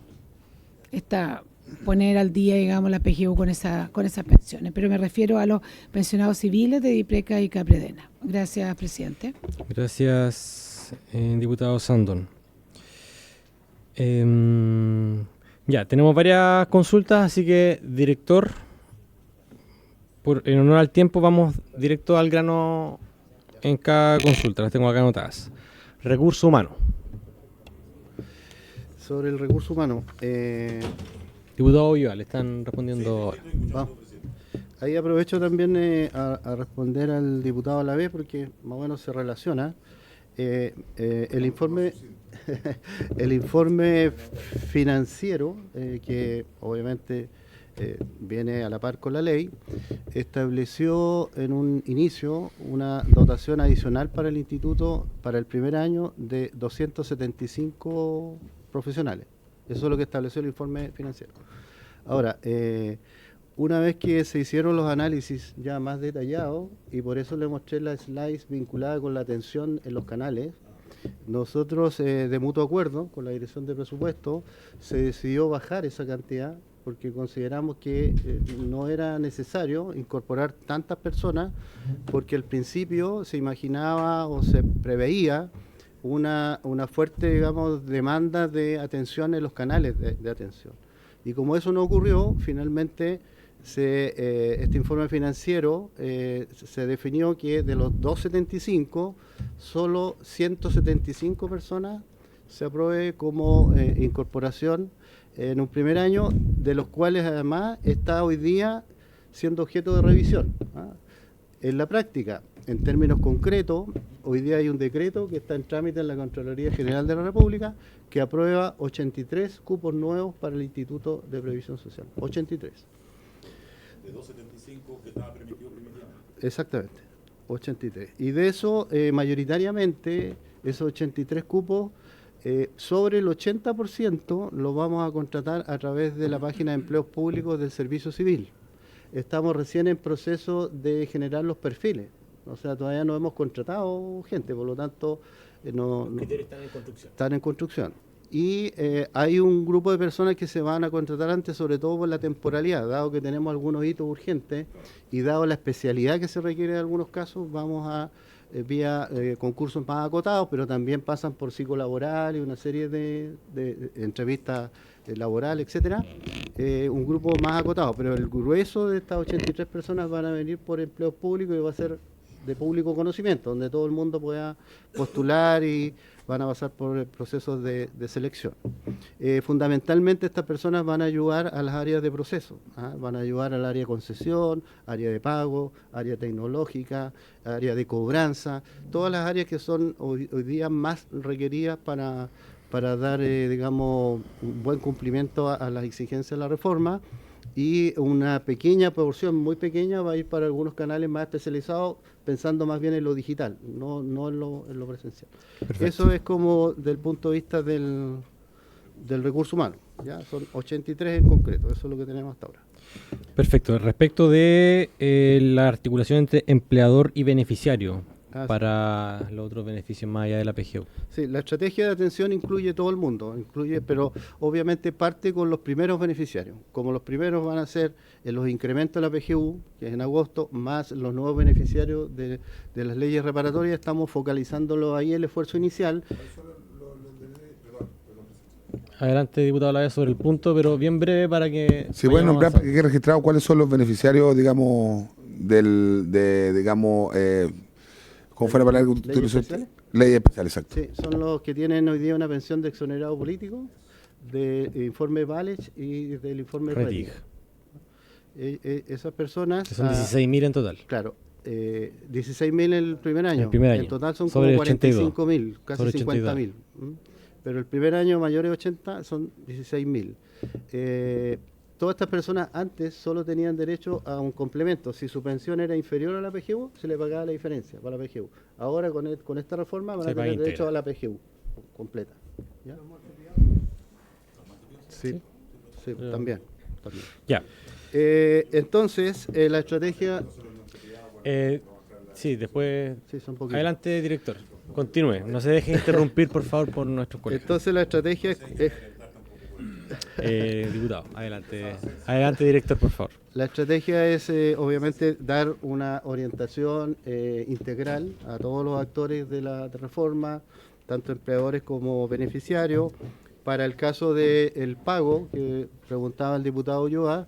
poner al día, digamos, la PGU con esas pensiones. Pero me refiero a los pensionados civiles de DIPRECA y Capredena. Gracias, presidente. Gracias, diputado Sandón. Ya, tenemos varias consultas, así que, director, en honor al tiempo, vamos directo al grano en cada consulta. Las tengo acá anotadas. Recurso humano. Sobre el recurso humano, Diputado Viva, le están respondiendo ahora. Ahí aprovecho también a responder al diputado Alavés, porque más o menos se relaciona. El informe el informe financiero, que obviamente viene a la par con la ley, estableció en un inicio una dotación adicional para el instituto para el primer año de 275 profesionales. Eso es lo que estableció el informe financiero. Ahora, una vez que se hicieron los análisis ya más detallados, y por eso le mostré la slides vinculada con la atención en los canales, Nosotros, de mutuo acuerdo con la Dirección de Presupuesto, se decidió bajar esa cantidad porque consideramos que no era necesario incorporar tantas personas, porque al principio se imaginaba o se preveía una fuerte, digamos, demanda de atención en los canales de atención. Y como eso no ocurrió, finalmente este informe financiero se definió que de los 275, solo 175 personas se apruebe como incorporación en un primer año, de los cuales además está hoy día siendo objeto de revisión. En la práctica, en términos concretos, hoy día hay un decreto que está en trámite en la Contraloría General de la República que aprueba 83 cupos nuevos para el Instituto de Previsión Social. 83. De 275 que estaba permitido primitivamente. Exactamente, 83. Y de eso, mayoritariamente, esos 83 cupos, sobre el 80% lo vamos a contratar a través de la página de empleos públicos del Servicio Civil. Estamos recién en proceso de generar los perfiles, o sea, todavía no hemos contratado gente, por lo tanto, Los criterios están en construcción. están en construcción. Y hay un grupo de personas que se van a contratar antes, sobre todo por la temporalidad, dado que tenemos algunos hitos urgentes y dado la especialidad que se requiere en algunos casos, vamos a vía concursos más acotados, pero también pasan por psicolaboral y una serie de entrevistas laborales, etcétera, un grupo más acotado, pero el grueso de estas 83 personas van a venir por empleos públicos y va a ser de público conocimiento, donde todo el mundo pueda postular y van a pasar por procesos de selección. Fundamentalmente estas personas van a ayudar a las áreas de proceso, van a ayudar al área de concesión, área de pago, área tecnológica, área de cobranza, todas las áreas que son hoy día más requeridas para dar, digamos, un buen cumplimiento a las exigencias de la reforma, y una pequeña porción, muy pequeña, va a ir para algunos canales más especializados, pensando más bien en lo digital, no en lo presencial. Perfecto. Eso es como del punto de vista del recurso humano, ¿ya? Son 83 en concreto, eso es lo que tenemos hasta ahora. Perfecto. Respecto de la articulación entre empleador y beneficiario para los otros beneficios más allá de la PGU. Sí, la estrategia de atención incluye todo el mundo, pero obviamente parte con los primeros beneficiarios. Como los primeros van a ser los incrementos de la PGU, que es en agosto, más los nuevos beneficiarios de las leyes reparatorias, estamos focalizándolo ahí el esfuerzo inicial. Adelante, diputado Lavia, sobre el punto, pero bien breve para que... Si pueden nombrar para que quede registrado cuáles son los beneficiarios, digamos, ¿cómo fuera para ¿Leyes especiales? Leyes especiales, exacto. Sí, son los que tienen hoy día una pensión de exonerado político, del informe Valech y del informe Rettig. Esas personas... Que son 16.000 en total. Claro, 16.000 el primer año. El primer año. En total son Sobre como 82. 45.000, casi Sobre 50.000. Pero el primer año mayores de 80 son 16.000. Todas estas personas antes solo tenían derecho a un complemento. Si su pensión era inferior a la PGU, se le pagaba la diferencia para la PGU. Ahora con esta reforma van a tener derecho a la PGU completa. ¿Ya? Sí, también. Ya. Entonces, la estrategia... Sí, después... Sí, son poquitos. Adelante, director. Continúe. No se deje interrumpir, por favor, por nuestros colegas. Entonces, la estrategia es... Diputado, adelante. Adelante, director, por favor. La estrategia es, obviamente, dar una orientación integral a todos los actores de la reforma, tanto empleadores como beneficiarios. Para el caso del pago, que preguntaba el diputado Ulloa,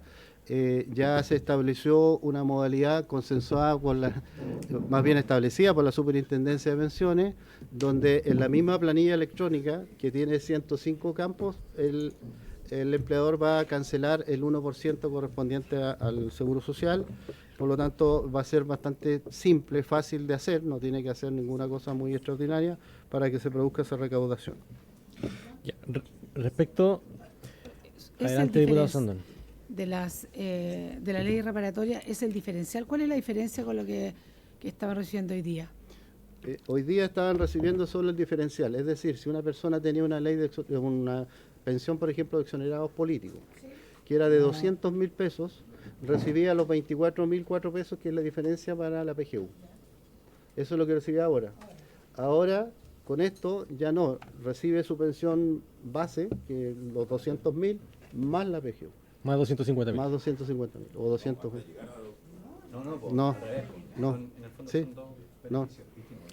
ya se estableció una modalidad consensuada más bien establecida por la Superintendencia de Pensiones, donde en la misma planilla electrónica, que tiene 105 campos, el empleador va a cancelar el 1% correspondiente al Seguro Social. Por lo tanto, va a ser bastante simple, fácil de hacer, no tiene que hacer ninguna cosa muy extraordinaria para que se produzca esa recaudación. Ya. Respecto... Adelante, diputado Sandón. De la ley reparatoria es el diferencial. ¿Cuál es la diferencia con lo que estaban recibiendo hoy día? Hoy día estaban recibiendo solo el diferencial, es decir, si una persona tenía una ley de una pensión, por ejemplo, de exonerados políticos, que era de 200.000 pesos, recibía los 24.004 pesos, que es la diferencia para la PGU. Eso es lo que recibía ahora. Ahora, con esto ya no, recibe su pensión base, que los 200.000, más la PGU, Más 250.000. más 250.000 o 200.000. No, sí,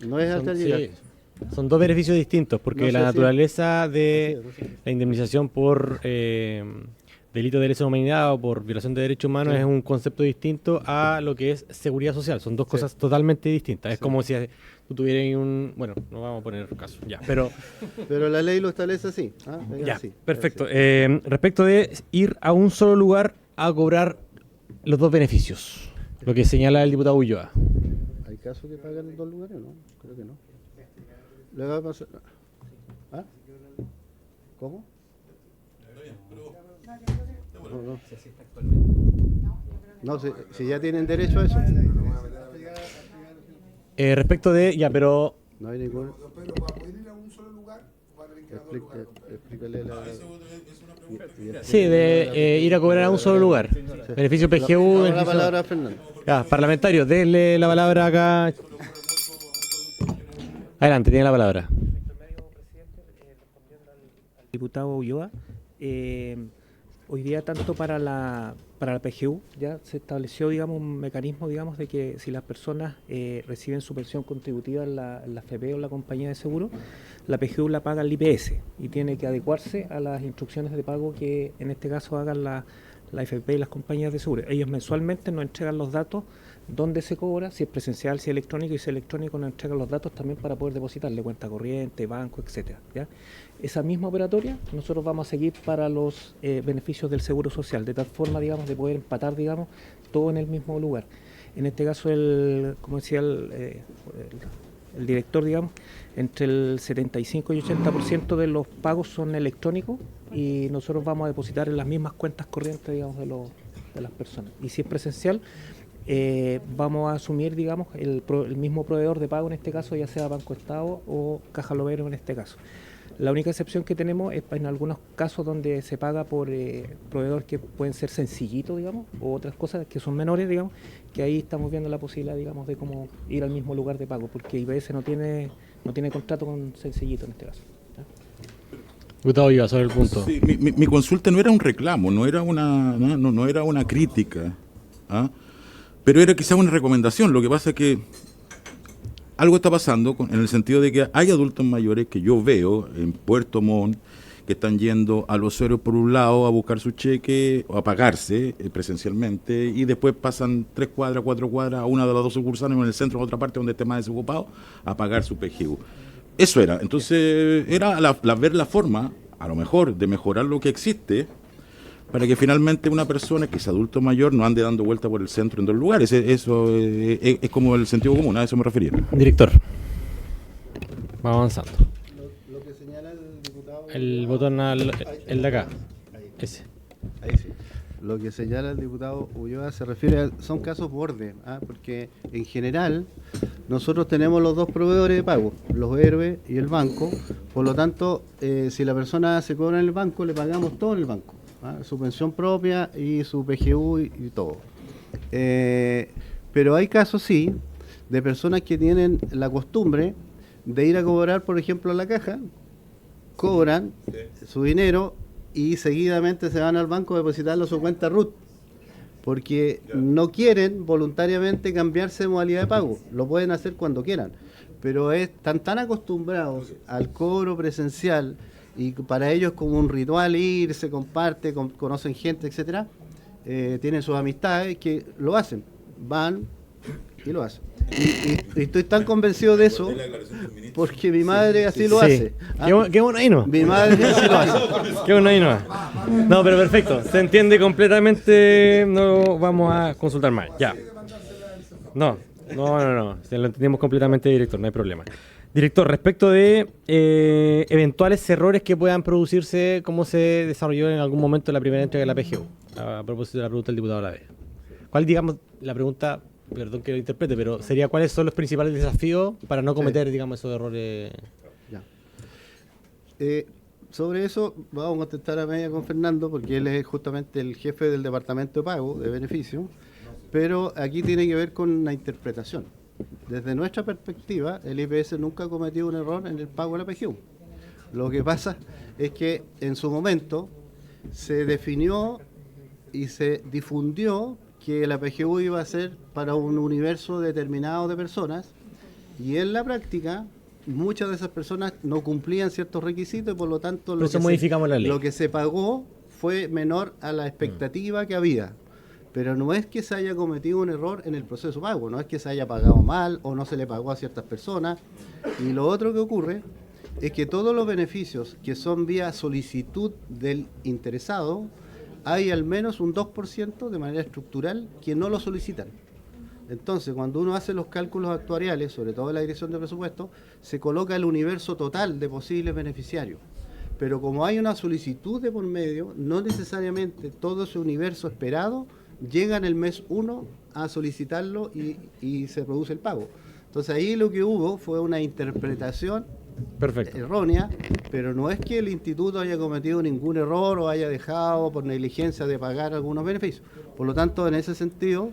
no es hasta llegar. Sí, son dos beneficios distintos, porque No sé la si- naturaleza de No sé. la indemnización por delito de lesa humanidad o por violación de derechos humanos Sí. es un concepto distinto a lo que es seguridad social. Son dos cosas totalmente distintas. Es como si tú tuvieras un... Bueno, no vamos a poner caso, ya, pero... Pero la ley lo establece así. Es Ya, así, perfecto. es así. Respecto de ir a un solo lugar a cobrar los dos beneficios, lo que señala el diputado Ulloa. ¿Hay casos que pagan en dos lugares? No, creo que no. Le va a pasar. ¿Ah? ¿Cómo? No. No, si ya tienen derecho a eso. Respecto de... Ya, pero... No hay ningún. Pero para poder ir a un solo lugar, va a tener que ir a dos lugares. Explícale la. Sí, de ir a cobrar a un solo lugar. Beneficio PGU, Ahora la beneficio... palabra a Fernando. Ya, parlamentario, denle la palabra acá. Adelante, tiene la palabra. Diputado Ulloa, hoy día tanto para la PGU ya se estableció, digamos, un mecanismo, digamos, de que si las personas reciben su pensión contributiva en la FP o en la compañía de seguro, la PGU la paga el IPS y tiene que adecuarse a las instrucciones de pago que en este caso hagan la FP y las compañías de seguro. Ellos mensualmente nos entregan los datos dónde se cobra, si es presencial, si es electrónico, y si es electrónico nos entregan los datos también para poder depositarle cuenta corriente, banco, etcétera, ¿ya? Esa misma operatoria nosotros vamos a seguir para los beneficios del seguro social, de tal forma, digamos, de poder empatar, digamos, todo en el mismo lugar. En este caso, como decía el director, digamos, entre el 75 y 80% de los pagos son electrónicos y nosotros vamos a depositar en las mismas cuentas corrientes, digamos, de las personas. Y si es presencial, vamos a asumir, digamos, el mismo proveedor de pago en este caso, ya sea Banco Estado o Caja Lovero en este caso. La única excepción que tenemos es en algunos casos donde se paga por proveedores que pueden ser sencillitos, digamos, o otras cosas que son menores, digamos, que ahí estamos viendo la posibilidad, digamos, de cómo ir al mismo lugar de pago, porque IPS no tiene contrato con sencillito en este caso. Diputado Ulloa, sobre el punto. Sí, mi consulta no era un reclamo, no era una crítica, ¿ah? Pero era quizás una recomendación. Lo que pasa es que algo está pasando en el sentido de que hay adultos mayores que yo veo en Puerto Montt que están yendo a los usuarios por un lado a buscar su cheque o a pagarse presencialmente y después pasan 3 cuadras, 4 cuadras a una de las dos sucursales o en el centro o otra parte donde esté más desocupado a pagar su PGU. Eso era. Entonces era ver la forma, a lo mejor, de mejorar lo que existe para que finalmente una persona que es adulto mayor no ande dando vuelta por el centro en dos lugares. Eso es como el sentido común, a eso me refería. Director. Vamos avanzando. Lo que señala el diputado. El botón, el de acá. Ese. Ahí sí. Lo que señala el diputado Ulloa se refiere son casos borde, porque en general nosotros tenemos los dos proveedores de pago, los héroes y el banco, por lo tanto, si la persona se cobra en el banco, le pagamos todo en el banco, su pensión propia y su PGU y todo. Pero hay casos, sí, de personas que tienen la costumbre de ir a cobrar, por ejemplo, a la caja, cobran su dinero y seguidamente se van al banco a depositarlo a su cuenta RUT, porque no quieren voluntariamente cambiarse de modalidad de pago. Lo pueden hacer cuando quieran, pero están tan acostumbrados al cobro presencial y para ellos como un ritual ir, se comparte, conocen gente, etcétera, tienen sus amistades que lo hacen, van y lo hacen. Y estoy tan convencido de eso porque mi madre así lo hace. Qué bueno ahí no. Mi madre así lo hace. Qué bueno ahí no. No, pero perfecto. Se entiende completamente. No vamos a consultar más. Ya. No. Se lo entendimos completamente, director. No hay problema. Director, respecto de eventuales errores que puedan producirse, ¿cómo se desarrolló en algún momento la primera entrega de la PGU? A propósito de la pregunta del diputado Olave. ¿Cuál, digamos, la pregunta, perdón que lo interprete, pero sería cuáles son los principales desafíos para no cometer, digamos, esos errores? Ya. Sobre eso vamos a contestar a media con Fernando, porque él es justamente el jefe del departamento de pago de beneficio, pero aquí tiene que ver con la interpretación. desde nuestra perspectiva, el IPS nunca ha cometido un error en el pago de la PGU. Lo que pasa es que en su momento se definió y se difundió que la PGU iba a ser para un universo determinado de personas, y en la práctica muchas de esas personas no cumplían ciertos requisitos y por lo tanto Por eso modificamos la ley. lo que se pagó fue menor a la expectativa que había. Pero no es que se haya cometido un error en el proceso pago, no es que se haya pagado mal o no se le pagó a ciertas personas. Y lo otro que ocurre es que todos los beneficios que son vía solicitud del interesado, hay al menos un 2% de manera estructural que no lo solicitan. Entonces, cuando uno hace los cálculos actuariales, sobre todo en la dirección de presupuesto, se coloca el universo total de posibles beneficiarios. Pero como hay una solicitud de por medio, no necesariamente todo ese universo esperado llega en el mes 1 a solicitarlo y se produce el pago. Entonces ahí lo que hubo fue una interpretación errónea, pero no es que el instituto haya cometido ningún error o haya dejado por negligencia de pagar algunos beneficios. Por lo tanto, en ese sentido,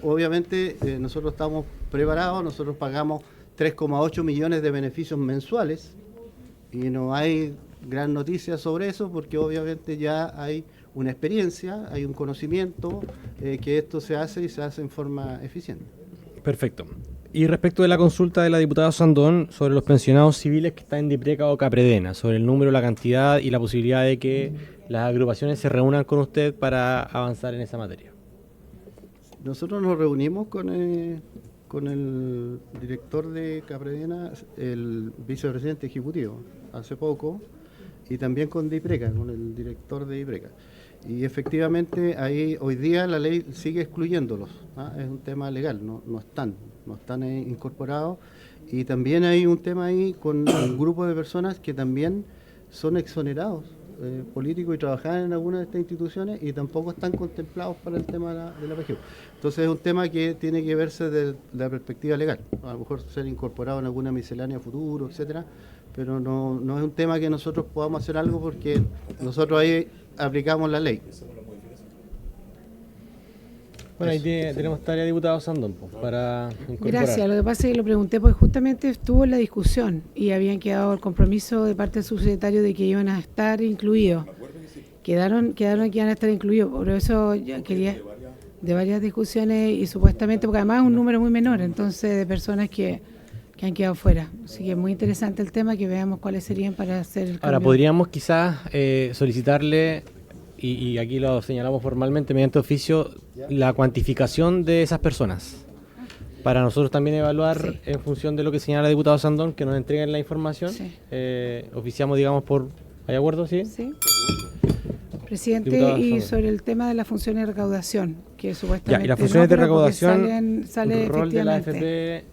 obviamente nosotros estamos preparados, nosotros pagamos 3,8 millones de beneficios mensuales y no hay gran noticia sobre eso porque obviamente ya hay una experiencia, hay un conocimiento que esto se hace y se hace en forma eficiente. Perfecto. Y respecto de la consulta de la diputada Sandón sobre los pensionados civiles que están en DIPRECA o CAPREDENA, sobre el número, la cantidad y la posibilidad de que las agrupaciones se reúnan con usted para avanzar en esa materia. Nosotros nos reunimos con el director de CAPREDENA, el vicepresidente ejecutivo, hace poco, y también con DIPRECA, con el director de DIPRECA. Y efectivamente ahí hoy día la ley sigue excluyéndolos, ¿ah? Es un tema legal, no están incorporados. Y también hay un tema ahí con un grupo de personas que también son exonerados políticos y trabajan en algunas de estas instituciones y tampoco están contemplados para el tema de la PGU. Entonces es un tema que tiene que verse desde la perspectiva legal, a lo mejor ser incorporado en alguna miscelánea futuro, etcétera, pero no es un tema que nosotros podamos hacer algo porque nosotros ahí aplicamos la ley. Bueno, ahí tenemos tarea, diputado Sandón, para incorporar. Gracias, lo que pasa es que lo pregunté porque justamente estuvo en la discusión y habían quedado el compromiso de parte del subsecretario de que iban a estar incluidos. Quedaron que iban a estar incluidos, por eso ya quería de varias discusiones y supuestamente, porque además es un número muy menor, entonces de personas que han quedado fuera. Así que es muy interesante el tema, que veamos cuáles serían para hacer el cambio. Ahora, podríamos quizás solicitarle, y aquí lo señalamos formalmente mediante oficio, la cuantificación de esas personas, para nosotros también evaluar en función de lo que señala el diputado Sandón, que nos entreguen la información. Sí. Oficiamos, digamos, por... ¿Hay acuerdo? Sí. Sí. Presidente, y sobre el tema de las funciones de recaudación, que supuestamente... Ya, y las funciones de recaudación, sale el rol de la AFP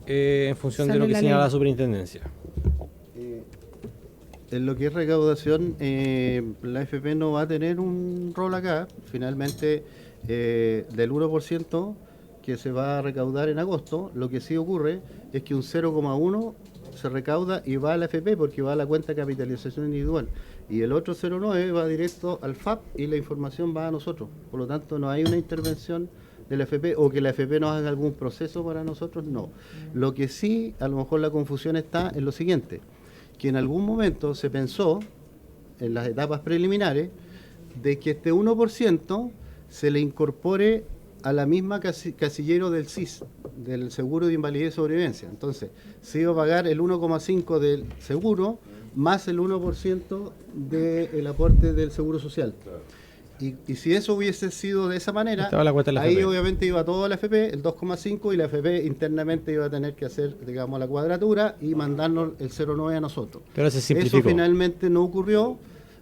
en función de lo que señala la superintendencia. En lo que es recaudación, la AFP no va a tener un rol acá. Finalmente, del 1% que se va a recaudar en agosto, lo que sí ocurre es que un 0,1 se recauda y va a la AFP porque va a la cuenta de capitalización individual. Y el otro 0,9 va directo al FAP y la información va a nosotros. Por lo tanto, no hay una intervención de la AFP o que la AFP nos haga algún proceso para nosotros, no. Lo que sí, a lo mejor la confusión está en lo siguiente, que en algún momento se pensó, en las etapas preliminares, de que este 1% se le incorpore a la misma casillero del SIS, del Seguro de Invalidez y Sobrevivencia. Entonces, se iba a pagar el 1,5% del seguro más el 1% del aporte del Seguro Social. Y si eso hubiese sido de esa manera, ahí obviamente iba todo a la AFP, el 2,5%, y la AFP internamente iba a tener que hacer, digamos, la cuadratura y mandarnos el 0,9 a nosotros. Pero se simplificó. Eso finalmente no ocurrió,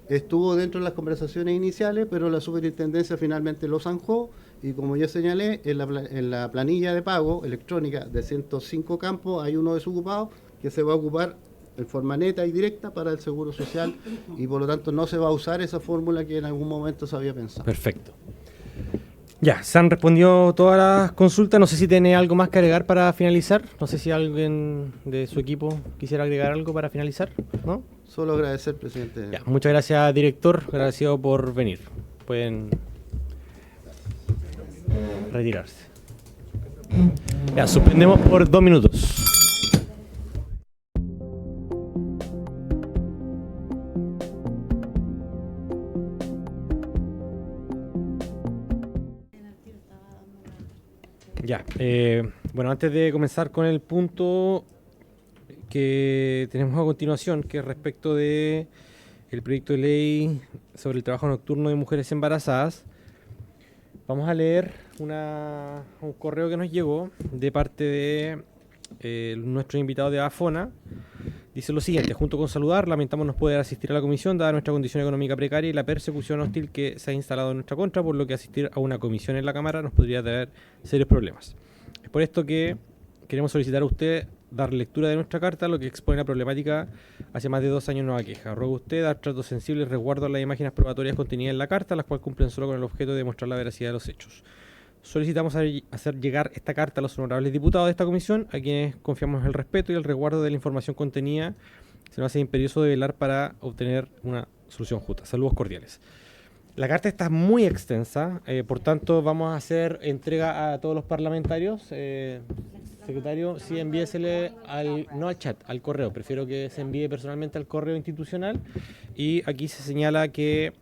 estuvo dentro de las conversaciones iniciales, pero la superintendencia finalmente lo zanjó, y como ya señalé, en la planilla de pago electrónica de 105 campos hay uno desocupado que se va a ocupar en forma neta y directa para el Seguro Social, y por lo tanto no se va a usar esa fórmula que en algún momento se había pensado. Perfecto. Ya, se han respondido todas las consultas. No sé si tiene algo más que agregar para finalizar. No sé si alguien de su equipo quisiera agregar algo para finalizar, ¿no? Solo agradecer, presidente. Ya, muchas gracias, director. Agradecido por venir. Pueden retirarse. Ya, suspendemos por 2 minutos. Ya, bueno, antes de comenzar con el punto que tenemos a continuación, que es respecto de el proyecto de ley sobre el trabajo nocturno de mujeres embarazadas, vamos a leer un correo que nos llegó de parte de nuestro invitado de AFONA. Dice lo siguiente: junto con saludar, lamentamos no poder asistir a la comisión dada nuestra condición económica precaria y la persecución hostil que se ha instalado en nuestra contra, por lo que asistir a una comisión en la Cámara nos podría traer serios problemas. Es por esto que queremos solicitar a usted dar lectura de nuestra carta, lo que expone la problemática hace más de 2 años nos aqueja. Ruego a usted dar tratos sensibles y resguardo a las imágenes probatorias contenidas en la carta, las cuales cumplen solo con el objeto de demostrar la veracidad de los hechos. Solicitamos hacer llegar esta carta a los honorables diputados de esta comisión, a quienes confiamos en el respeto y el resguardo de la información contenida. Se nos hace imperioso de velar para obtener una solución justa. Saludos cordiales. La carta está muy extensa, por tanto vamos a hacer entrega a todos los parlamentarios. Secretario, sí, envíesele no al chat, al correo. Prefiero que se envíe personalmente al correo institucional. Y aquí se señala que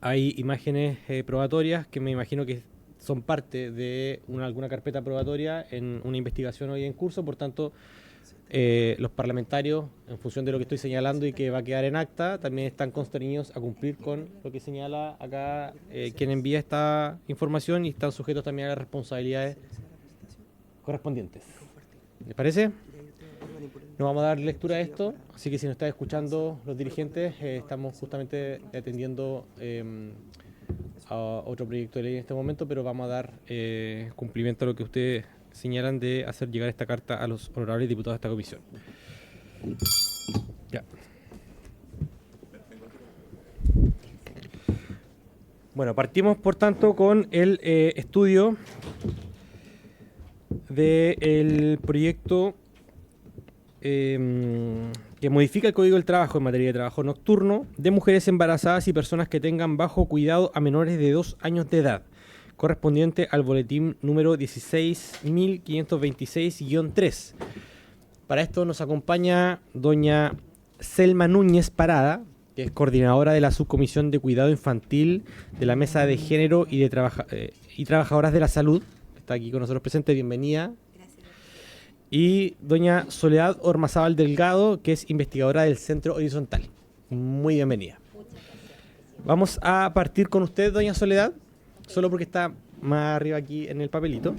hay imágenes probatorias que me imagino que son parte de alguna carpeta probatoria en una investigación hoy en curso. Por tanto, los parlamentarios, en función de lo que estoy señalando y que va a quedar en acta, también están constreñidos a cumplir con lo que señala acá quien envía esta información, y están sujetos también a las responsabilidades correspondientes. ¿Les parece? No vamos a dar lectura a esto, así que si nos están escuchando los dirigentes, estamos justamente atendiendo a otro proyecto de ley en este momento, pero vamos a dar cumplimiento a lo que ustedes señalan de hacer llegar esta carta a los honorables diputados de esta comisión. Ya. Bueno, partimos por tanto con el estudio del proyecto que modifica el Código del Trabajo en materia de trabajo nocturno de mujeres embarazadas y personas que tengan bajo cuidado a menores de 2 años de edad, correspondiente al boletín número 16.526-3. Para esto nos acompaña doña Selma Núñez Parada, que es coordinadora de la Subcomisión de Cuidado Infantil de la Mesa de Género y Trabajadoras de la Salud. Está aquí con nosotros presente, bienvenida. Gracias. Y doña Soledad Ormazábal Delgado, que es investigadora del Centro Horizontal. Muy bienvenida. Vamos a partir con usted, doña Soledad, solo porque está más arriba aquí en el papelito.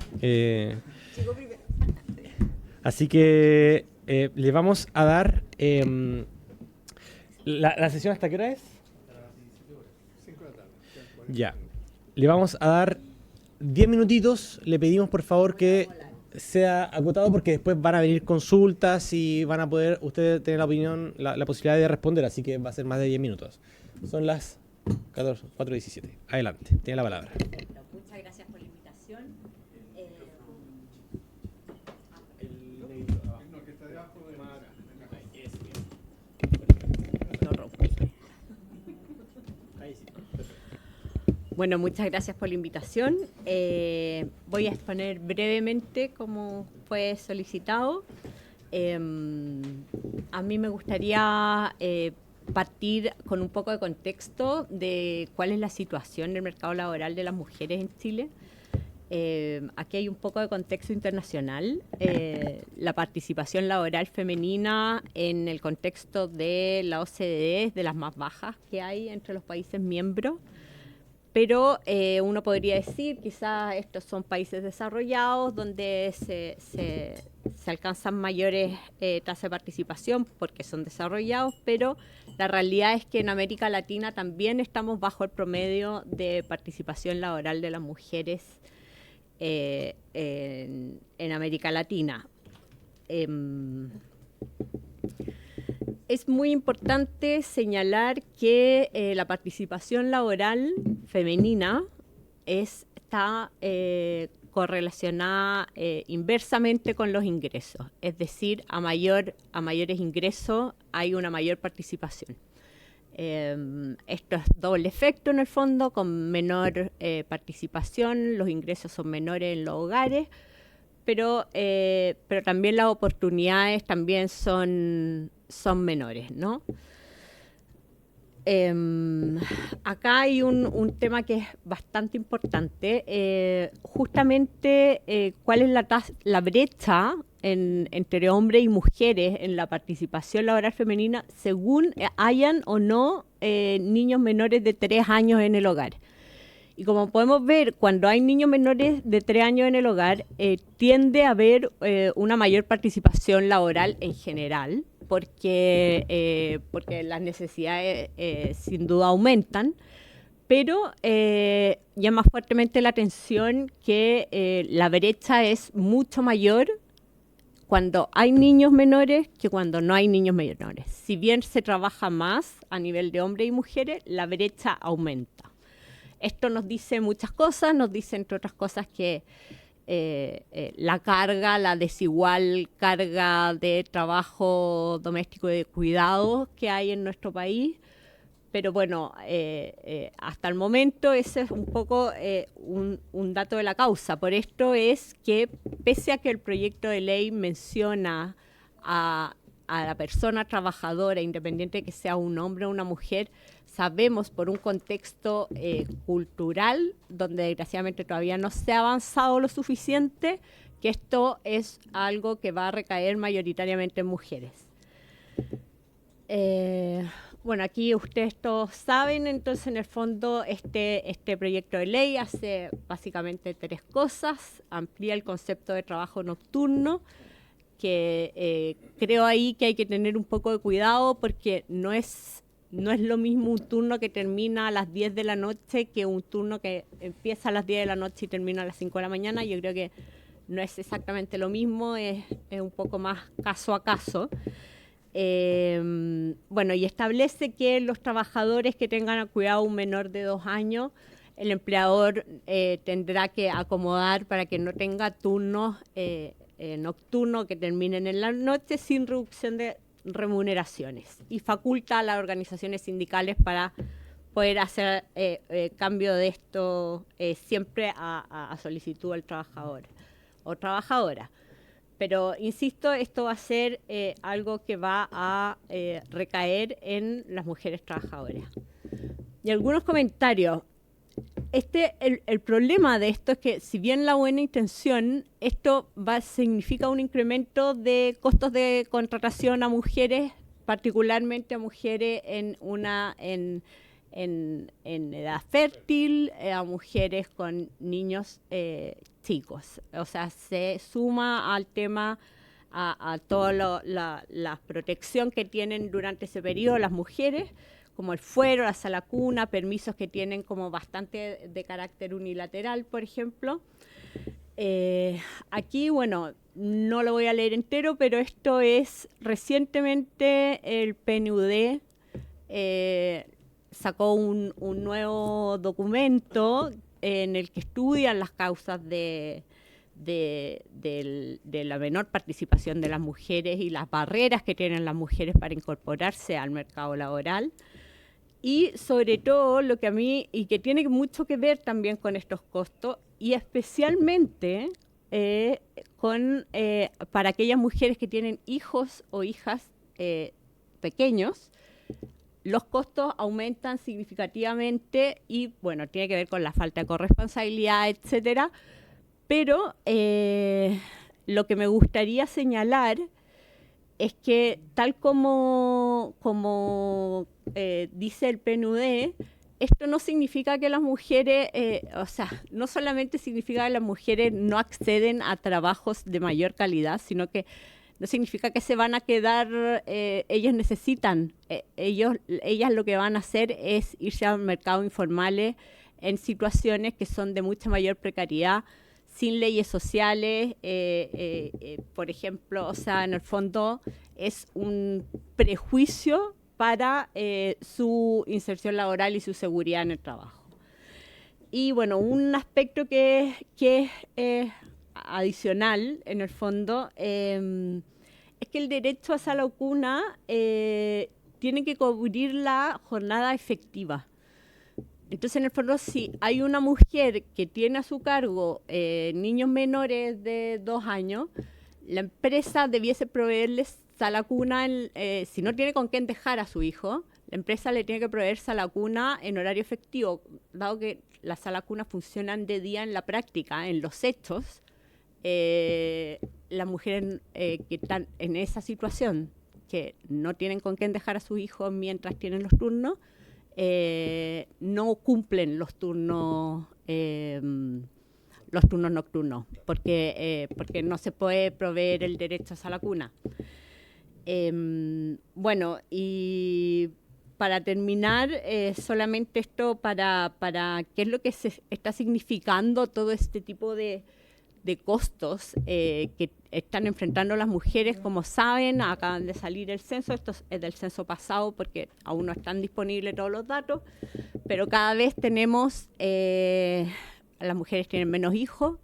Así que le vamos a dar... ¿La sesión hasta qué hora es? 5 de la tarde. Ya. Le vamos a dar 10 minutitos. Le pedimos por favor que sea acotado, porque después van a venir consultas y van a poder ustedes tener la opinión, la posibilidad de responder, así que va a ser más de 10 minutos. Son las 4:17. Adelante, tiene la palabra. Perfecto. Muchas gracias por la invitación. Bueno, muchas gracias por la invitación. Voy a exponer brevemente cómo fue solicitado. A mí me gustaría partir con un poco de contexto de cuál es la situación del mercado laboral de las mujeres en Chile. Aquí hay un poco de contexto internacional. La participación laboral femenina en el contexto de la OCDE es de las más bajas que hay entre los países miembros. Pero uno podría decir, quizás estos son países desarrollados donde se alcanzan mayores tasas de participación porque son desarrollados, pero la realidad es que en América Latina también estamos bajo el promedio de participación laboral de las mujeres en América Latina. Es muy importante señalar que la participación laboral femenina está correlacionada inversamente con los ingresos, es decir, a mayores ingresos hay una mayor participación. Esto es doble efecto en el fondo, con menor participación, los ingresos son menores en los hogares, pero también las oportunidades también son menores, ¿no? Acá hay un tema que es bastante importante, justamente cuál es la brecha entre hombres y mujeres en la participación laboral femenina según hayan o no niños menores de 3 años en el hogar. Y como podemos ver, cuando hay niños menores de 3 años en el hogar, tiende a haber una mayor participación laboral en general, porque las necesidades sin duda aumentan, pero llama fuertemente la atención que la brecha es mucho mayor cuando hay niños menores que cuando no hay niños menores. Si bien se trabaja más a nivel de hombres y mujeres, la brecha aumenta. Esto nos dice muchas cosas, nos dice entre otras cosas que la desigual carga de trabajo doméstico y de cuidados que hay en nuestro país, pero bueno, hasta el momento ese es un poco un dato de la causa. Por esto es que, pese a que el proyecto de ley menciona a la persona trabajadora, independiente de que sea un hombre o una mujer, sabemos por un contexto cultural, donde desgraciadamente todavía no se ha avanzado lo suficiente, que esto es algo que va a recaer mayoritariamente en mujeres. Bueno, aquí ustedes todos saben, entonces en el fondo este proyecto de ley hace básicamente 3 cosas. Amplía el concepto de trabajo nocturno, que creo ahí que hay que tener un poco de cuidado porque no es lo mismo un turno que termina a las 10 de la noche que un turno que empieza a las 10 de la noche y termina a las 5 de la mañana. Yo creo que no es exactamente lo mismo, es un poco más caso a caso. Bueno, y establece que los trabajadores que tengan a cuidado un menor de 2 años, el empleador tendrá que acomodar para que no tenga turnos nocturnos que terminen en la noche sin reducción de remuneraciones, y faculta a las organizaciones sindicales para poder hacer cambio de esto siempre a solicitud del trabajador o trabajadora. Pero, insisto, esto va a ser algo que va a recaer en las mujeres trabajadoras. Y algunos comentarios. El problema de esto es que, si bien la buena intención, esto significa un incremento de costos de contratación a mujeres, particularmente a mujeres en edad fértil, a mujeres con niños chicos. O sea, se suma al tema a toda la protección que tienen durante ese periodo las mujeres, como el fuero, la sala cuna, permisos que tienen como bastante de carácter unilateral, por ejemplo. Aquí, bueno, no lo voy a leer entero, pero esto es, recientemente el PNUD sacó un nuevo documento en el que estudian las causas de la menor participación de las mujeres y las barreras que tienen las mujeres para incorporarse al mercado laboral. Y sobre todo lo que a mí, y que tiene mucho que ver también con estos costos, y especialmente para aquellas mujeres que tienen hijos o hijas pequeños, los costos aumentan significativamente y, bueno, tiene que ver con la falta de corresponsabilidad, etcétera. Pero lo que me gustaría señalar es que, tal como dice el PNUD, esto no significa que las mujeres, no solamente significa que las mujeres no acceden a trabajos de mayor calidad, sino que no significa que se van a quedar, ellas necesitan, ellas lo que van a hacer es irse al mercado informales en situaciones que son de mucha mayor precariedad, sin leyes sociales, por ejemplo, o sea, en el fondo es un prejuicio para su inserción laboral y su seguridad en el trabajo. Y bueno, un aspecto que es adicional, en el fondo, es que el derecho a sala cuna tiene que cubrir la jornada efectiva. Entonces, en el fondo, si hay una mujer que tiene a su cargo niños menores de 2 años, la empresa debiese proveerles sala cuna, si no tiene con quién dejar a su hijo, la empresa le tiene que proveer sala cuna en horario efectivo, dado que las salas cunas funcionan de día en la práctica, en los hechos. Las mujeres que están en esa situación, que no tienen con quién dejar a sus hijos mientras tienen los turnos, no cumplen los turnos nocturnos, porque no se puede proveer el derecho a sala cuna. Bueno, y para terminar, solamente esto para qué es lo que se está significando todo este tipo de costos que están enfrentando las mujeres. Como saben, acaban de salir el censo, esto es del censo pasado porque aún no están disponibles todos los datos, pero cada vez tenemos, las mujeres tienen menos hijos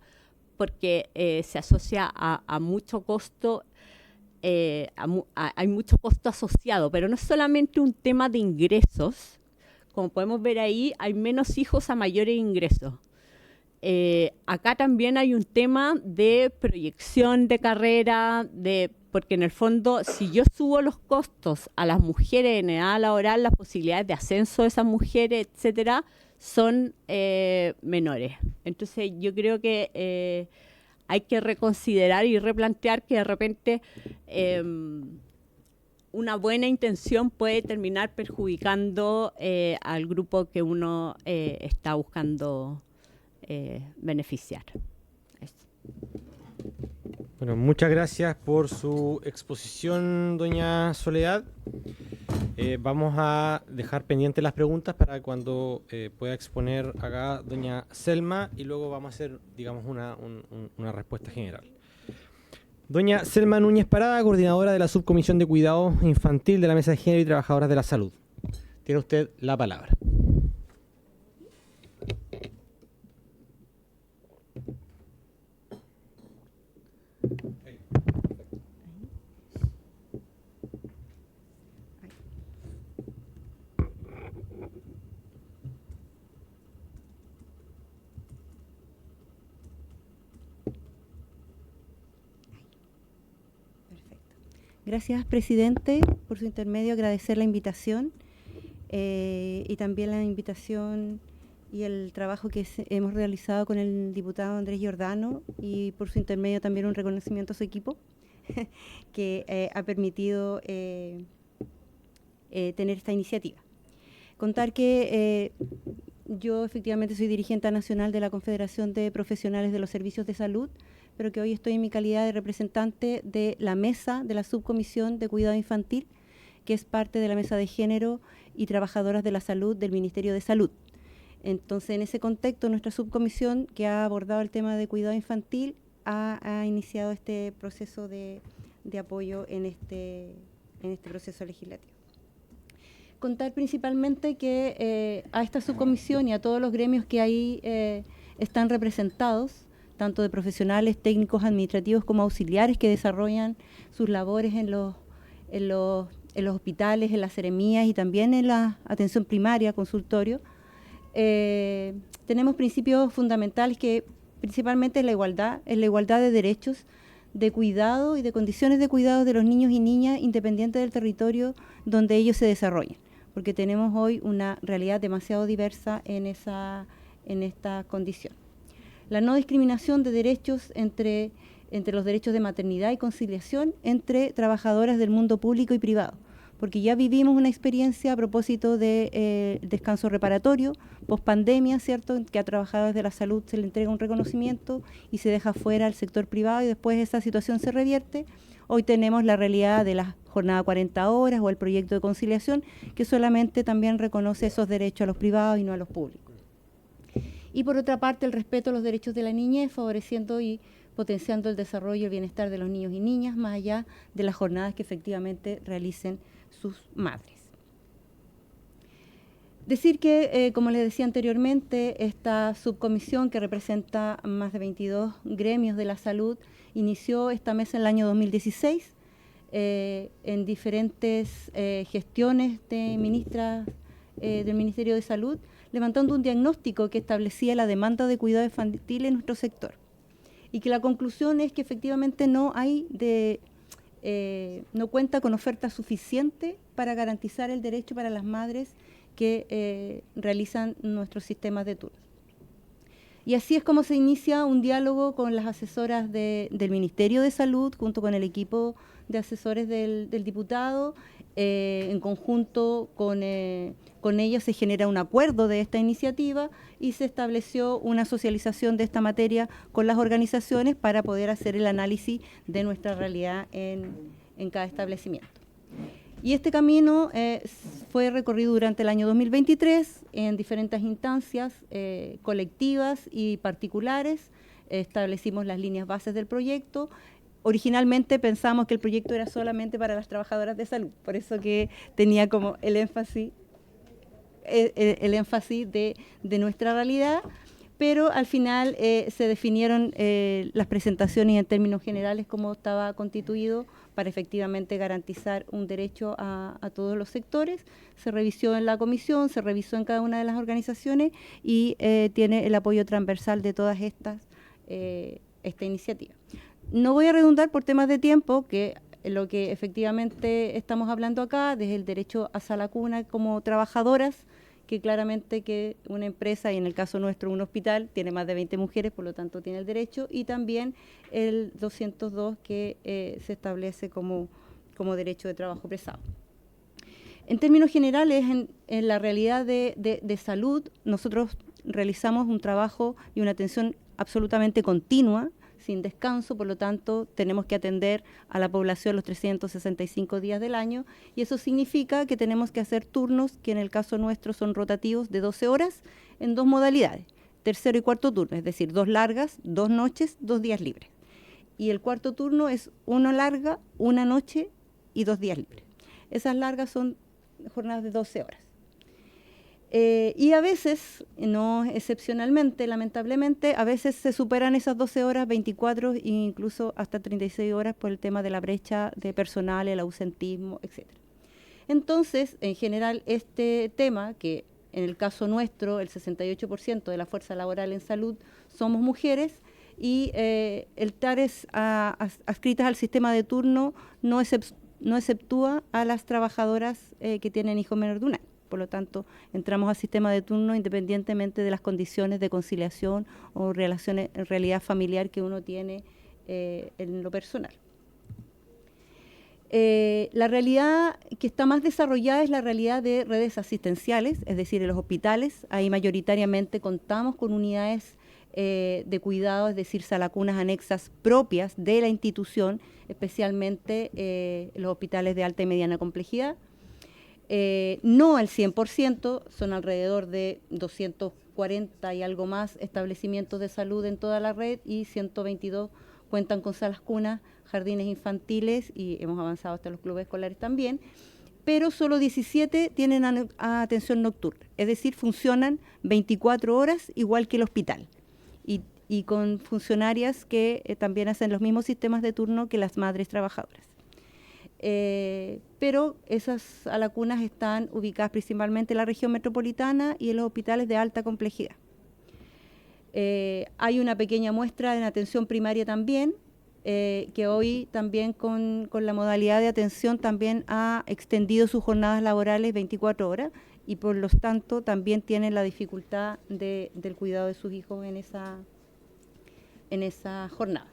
porque se asocia a mucho costo. Hay mucho costo asociado, pero no es solamente un tema de ingresos. Como podemos ver ahí, hay menos hijos a mayores ingresos. Acá también hay un tema de proyección de carrera, porque en el fondo, si yo subo los costos a las mujeres en edad laboral, las posibilidades de ascenso de esas mujeres, etcétera, son menores. Entonces, yo creo que hay que reconsiderar y replantear que de repente una buena intención puede terminar perjudicando al grupo que uno está buscando beneficiar. Eso. Bueno, muchas gracias por su exposición, doña Soledad. Vamos a dejar pendientes las preguntas para cuando pueda exponer acá doña Selma, y luego vamos a hacer, digamos, una respuesta general. Doña Selma Núñez Parada, coordinadora de la Subcomisión de Cuidado Infantil de la Mesa de Género y Trabajadoras de la Salud. Tiene usted la palabra. Gracias, presidente, por su intermedio, agradecer la invitación y también la invitación y el trabajo que hemos realizado con el diputado Andrés Giordano, y por su intermedio también un reconocimiento a su equipo que ha permitido tener esta iniciativa. Contar que yo efectivamente soy dirigente nacional de la Confederación de Profesionales de los Servicios de Salud, pero que hoy estoy en mi calidad de representante de la mesa de la Subcomisión de Cuidado Infantil, que es parte de la Mesa de Género y Trabajadoras de la Salud del Ministerio de Salud. Entonces, en ese contexto, nuestra subcomisión, que ha abordado el tema de cuidado infantil, ha iniciado este proceso de apoyo en este proceso legislativo. Contar principalmente que a esta subcomisión y a todos los gremios que ahí están representados, tanto de profesionales, técnicos, administrativos como auxiliares que desarrollan sus labores en los hospitales, en las seremías y también en la atención primaria, consultorio, tenemos principios fundamentales que principalmente es la igualdad de derechos, de cuidado y de condiciones de cuidado de los niños y niñas independientes del territorio donde ellos se desarrollan, porque tenemos hoy una realidad demasiado diversa en esta condición. La no discriminación de derechos entre los derechos de maternidad y conciliación entre trabajadoras del mundo público y privado, porque ya vivimos una experiencia a propósito de descanso reparatorio, pospandemia, ¿cierto?, que a trabajadores de la salud se le entrega un reconocimiento y se deja fuera al sector privado y después esa situación se revierte. Hoy tenemos la realidad de la jornada 40 horas o el proyecto de conciliación, que solamente también reconoce esos derechos a los privados y no a los públicos. Y por otra parte, el respeto a los derechos de la niñez, favoreciendo y potenciando el desarrollo y el bienestar de los niños y niñas, más allá de las jornadas que efectivamente realicen sus madres. Decir que, como les decía anteriormente, esta subcomisión que representa más de 22 gremios de la salud inició esta mesa en el año 2016 en diferentes gestiones de ministras del Ministerio de Salud. levantando un diagnóstico que establecía la demanda de cuidado infantil en nuestro sector. Y que la conclusión es que efectivamente no cuenta con oferta suficiente para garantizar el derecho para las madres que realizan nuestros sistemas de turno. Y así es como se inicia un diálogo con las asesoras del Ministerio de Salud, junto con el equipo de asesores del diputado. En conjunto con ellos se genera un acuerdo de esta iniciativa y se estableció una socialización de esta materia con las organizaciones para poder hacer el análisis de nuestra realidad en cada establecimiento. Y este camino fue recorrido durante el año 2023 en diferentes instancias colectivas y particulares. Establecimos las líneas bases del proyecto. Originalmente pensamos que el proyecto era solamente para las trabajadoras de salud, por eso que tenía como el énfasis de nuestra realidad, pero al final se definieron las presentaciones en términos generales como estaba constituido para efectivamente garantizar un derecho a todos los sectores. Se revisó en la comisión, se revisó en cada una de las organizaciones y tiene el apoyo transversal de todas esta iniciativa. No voy a redundar por temas de tiempo, que lo que efectivamente estamos hablando acá, desde el derecho a sala cuna como trabajadoras, que claramente que una empresa, y en el caso nuestro un hospital, tiene más de 20 mujeres, por lo tanto tiene el derecho, y también el 202 que se establece como derecho de trabajo pesado. En términos generales, en la realidad de salud, nosotros realizamos un trabajo y una atención absolutamente continua, sin descanso, por lo tanto tenemos que atender a la población los 365 días del año, y eso significa que tenemos que hacer turnos que en el caso nuestro son rotativos de 12 horas en 2 modalidades, tercero y cuarto turno, es decir, 2 largas, 2 noches, 2 días libres. Y el cuarto turno es 1 larga, 1 noche y 2 días libres. Esas largas son jornadas de 12 horas. Y a veces, no excepcionalmente, lamentablemente, a veces se superan esas 12 horas, 24 e incluso hasta 36 horas por el tema de la brecha de personal, el ausentismo, etc. Entonces, en general, este tema, que en el caso nuestro, el 68% de la fuerza laboral en salud somos mujeres, y el TARES adscritas al sistema de turno no exceptúa a las trabajadoras que tienen hijos menores de 1 año. Por lo tanto, entramos al sistema de turno independientemente de las condiciones de conciliación o relaciones, en realidad familiar que uno tiene en lo personal. La realidad que está más desarrollada es la realidad de redes asistenciales, es decir, en los hospitales. Ahí mayoritariamente contamos con unidades de cuidado, es decir, salacunas anexas propias de la institución, especialmente los hospitales de alta y mediana complejidad. No al 100%, son alrededor de 240 y algo más establecimientos de salud en toda la red, y 122 cuentan con salas cunas, jardines infantiles, y hemos avanzado hasta los clubes escolares también, pero solo 17 tienen atención nocturna, es decir, funcionan 24 horas igual que el hospital, y con funcionarias que también hacen los mismos sistemas de turno que las madres trabajadoras. Pero esas salacunas están ubicadas principalmente en la región metropolitana y en los hospitales de alta complejidad. Hay una pequeña muestra en atención primaria también, que hoy también con la modalidad de atención también ha extendido sus jornadas laborales 24 horas, y por lo tanto también tienen la dificultad del cuidado de sus hijos en esa jornada.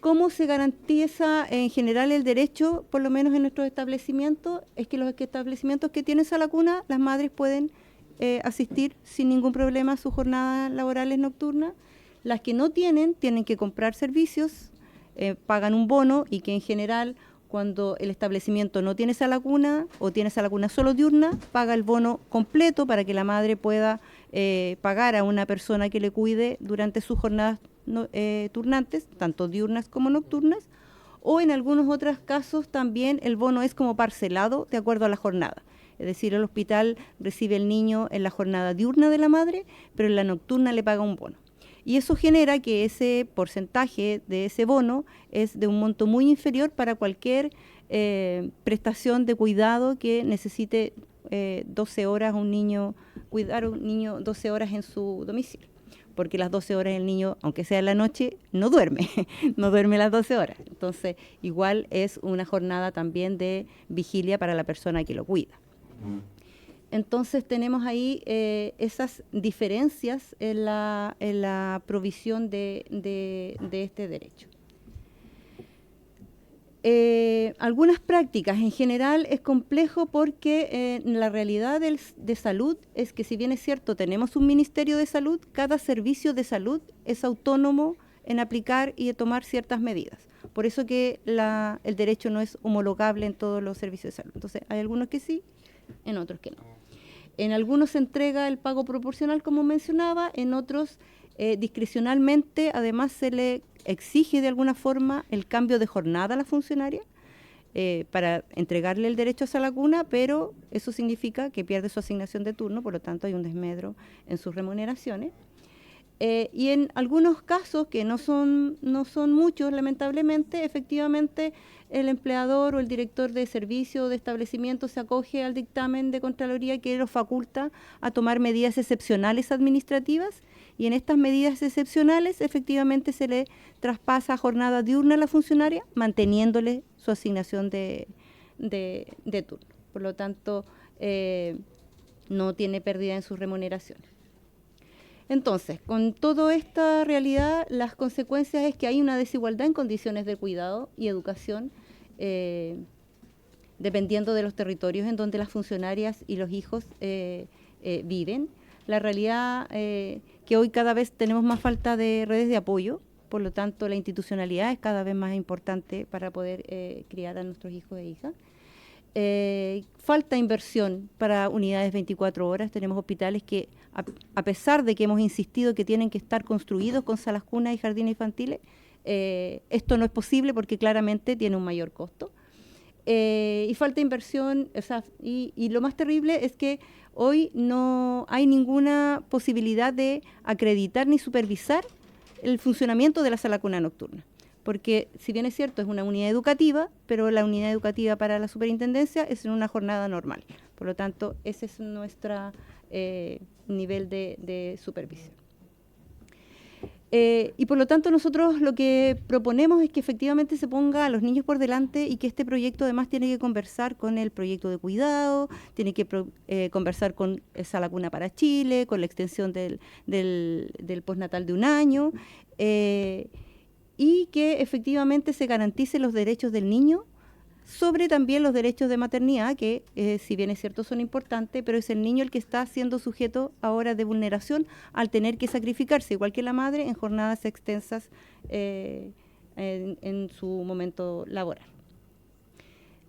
¿Cómo se garantiza en general el derecho, por lo menos en nuestros establecimientos? Es que los establecimientos que tienen sala cuna, las madres pueden asistir sin ningún problema a sus jornadas laborales nocturnas. Las que no tienen que comprar servicios, pagan un bono, y que en general, cuando el establecimiento no tiene sala cuna o tiene sala cuna solo diurna, paga el bono completo para que la madre pueda pagar a una persona que le cuide durante sus jornadas turnantes, tanto diurnas como nocturnas, o en algunos otros casos también el bono es como parcelado de acuerdo a la jornada. Es decir, el hospital recibe el niño en la jornada diurna de la madre, pero en la nocturna le paga un bono. Y eso genera que ese porcentaje de ese bono es de un monto muy inferior para cualquier prestación de cuidado que necesite 12 horas a un niño cuidar a un niño 12 horas en su domicilio, porque las 12 horas el niño, aunque sea en la noche, no duerme, no duerme las 12 horas. Entonces, igual es una jornada también de vigilia para la persona que lo cuida. Entonces, tenemos ahí esas diferencias en la provisión de este derecho. Algunas prácticas, en general es complejo porque la realidad de salud es que, si bien es cierto, tenemos un Ministerio de Salud, cada servicio de salud es autónomo en aplicar y tomar ciertas medidas. Por eso que el derecho no es homologable en todos los servicios de salud. Entonces, hay algunos que sí, en otros que no. En algunos se entrega el pago proporcional, como mencionaba, en otros discrecionalmente, además se le exige de alguna forma el cambio de jornada a la funcionaria para entregarle el derecho a esa lacuna, pero eso significa que pierde su asignación de turno, por lo tanto hay un desmedro en sus remuneraciones. Y en algunos casos, que no son muchos, lamentablemente, efectivamente el empleador o el director de servicio o de establecimiento se acoge al dictamen de Contraloría que lo faculta a tomar medidas excepcionales administrativas, y en estas medidas excepcionales efectivamente se le traspasa jornada diurna a la funcionaria, manteniéndole su asignación de turno. Por lo tanto, no tiene pérdida en sus remuneraciones. Entonces, con toda esta realidad, las consecuencias es que hay una desigualdad en condiciones de cuidado y educación, dependiendo de los territorios en donde las funcionarias y los hijos viven. La realidad que hoy cada vez tenemos más falta de redes de apoyo, por lo tanto la institucionalidad es cada vez más importante para poder criar a nuestros hijos e hijas. Falta inversión para unidades 24 horas. Tenemos hospitales que, a pesar de que hemos insistido que tienen que estar construidos con salas cunas y jardines infantiles, esto no es posible porque claramente tiene un mayor costo. Y falta inversión, o sea, y lo más terrible es que hoy no hay ninguna posibilidad de acreditar ni supervisar el funcionamiento de la sala cuna nocturna. Porque, si bien es cierto, es una unidad educativa, pero la unidad educativa para la superintendencia es en una jornada normal. Por lo tanto, ese es nuestro nivel de supervisión. Y por lo tanto, nosotros lo que proponemos es que efectivamente se ponga a los niños por delante, y que este proyecto además tiene que conversar con el proyecto de cuidado, tiene que conversar con Sala Cuna para Chile, con la extensión del postnatal de 1 año, y que efectivamente se garanticen los derechos del niño sobre también los derechos de maternidad, que si bien es cierto son importantes, pero es el niño el que está siendo sujeto ahora de vulneración al tener que sacrificarse, igual que la madre, en jornadas extensas en su momento laboral.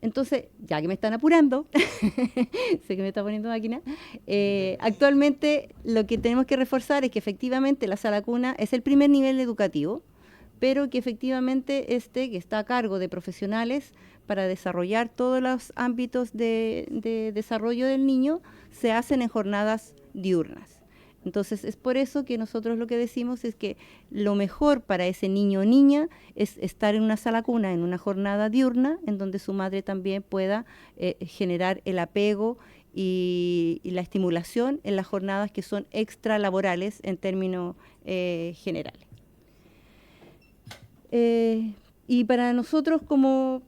Entonces, ya que me están apurando, sé que me está poniendo máquina, actualmente lo que tenemos que reforzar es que efectivamente la sala cuna es el primer nivel educativo, pero que efectivamente que está a cargo de profesionales para desarrollar todos los ámbitos de desarrollo del niño, se hacen en jornadas diurnas. Entonces, es por eso que nosotros lo que decimos es que lo mejor para ese niño o niña es estar en una sala cuna, en una jornada diurna, en donde su madre también pueda generar el apego y la estimulación en las jornadas que son extralaborales en términos generales. Y para nosotros como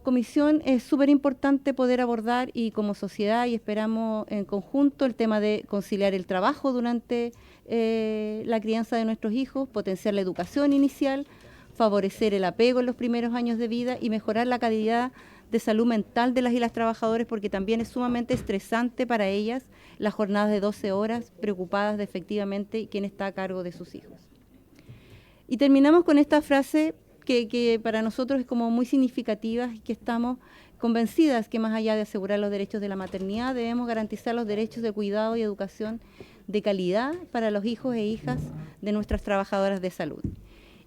comisión es súper importante poder abordar, y como sociedad, y esperamos en conjunto, el tema de conciliar el trabajo durante la crianza de nuestros hijos, potenciar la educación inicial, favorecer el apego en los primeros años de vida y mejorar la calidad de salud mental de las y las trabajadoras, porque también es sumamente estresante para ellas las jornadas de 12 horas, preocupadas de efectivamente quién está a cargo de sus hijos. Y terminamos con esta frase que para nosotros es como muy significativa, y que estamos convencidas que más allá de asegurar los derechos de la maternidad, debemos garantizar los derechos de cuidado y educación de calidad para los hijos e hijas de nuestras trabajadoras de salud.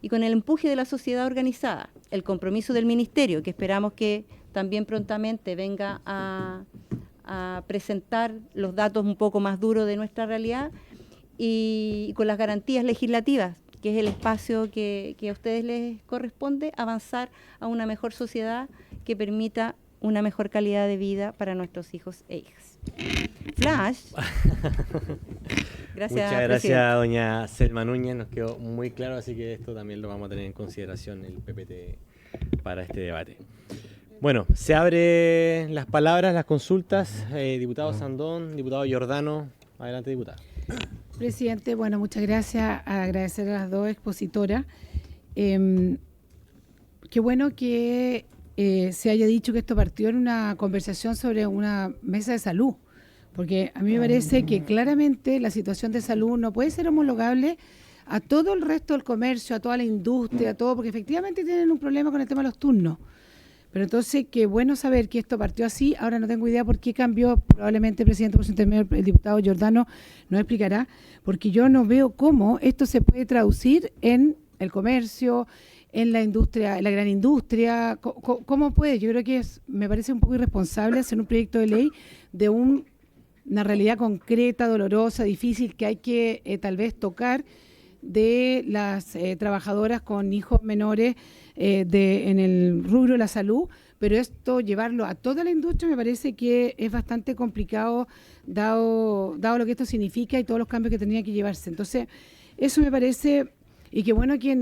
Y con el empuje de la sociedad organizada, el compromiso del Ministerio, que esperamos que también prontamente venga a presentar los datos un poco más duros de nuestra realidad, y con las garantías legislativas, que es el espacio que a ustedes les corresponde, avanzar a una mejor sociedad que permita una mejor calidad de vida para nuestros hijos e hijas. Flash. Gracias, Muchas gracias, presidente. doña Selma Núñez. Nos quedó muy claro, así que esto también lo vamos a tener en consideración el PPT para este debate. Bueno, se abren las palabras, las consultas. Diputado Sandón, diputado Giordano. Adelante, diputada. Presidente, bueno, muchas gracias. Agradecer a las dos expositoras. Qué bueno que se haya dicho que esto partió en una conversación sobre una mesa de salud, porque a mí me parece que claramente la situación de salud no puede ser homologable a todo el resto del comercio, a toda la industria, a todo, porque efectivamente tienen un problema con el tema de los turnos. Pero entonces, qué bueno saber que esto partió así. Ahora no tengo idea por qué cambió. Probablemente, presidente, por su intermedio, el diputado Giordano nos explicará, porque yo no veo cómo esto se puede traducir en el comercio, en la industria, en la gran industria. ¿Cómo puede? Yo creo que me parece un poco irresponsable hacer un proyecto de ley de una realidad concreta, dolorosa, difícil, que hay que tal vez tocar, de las trabajadoras con hijos menores en el rubro de la salud, pero esto llevarlo a toda la industria me parece que es bastante complicado dado lo que esto significa y todos los cambios que tendrían que llevarse. Entonces, eso me parece, y que bueno que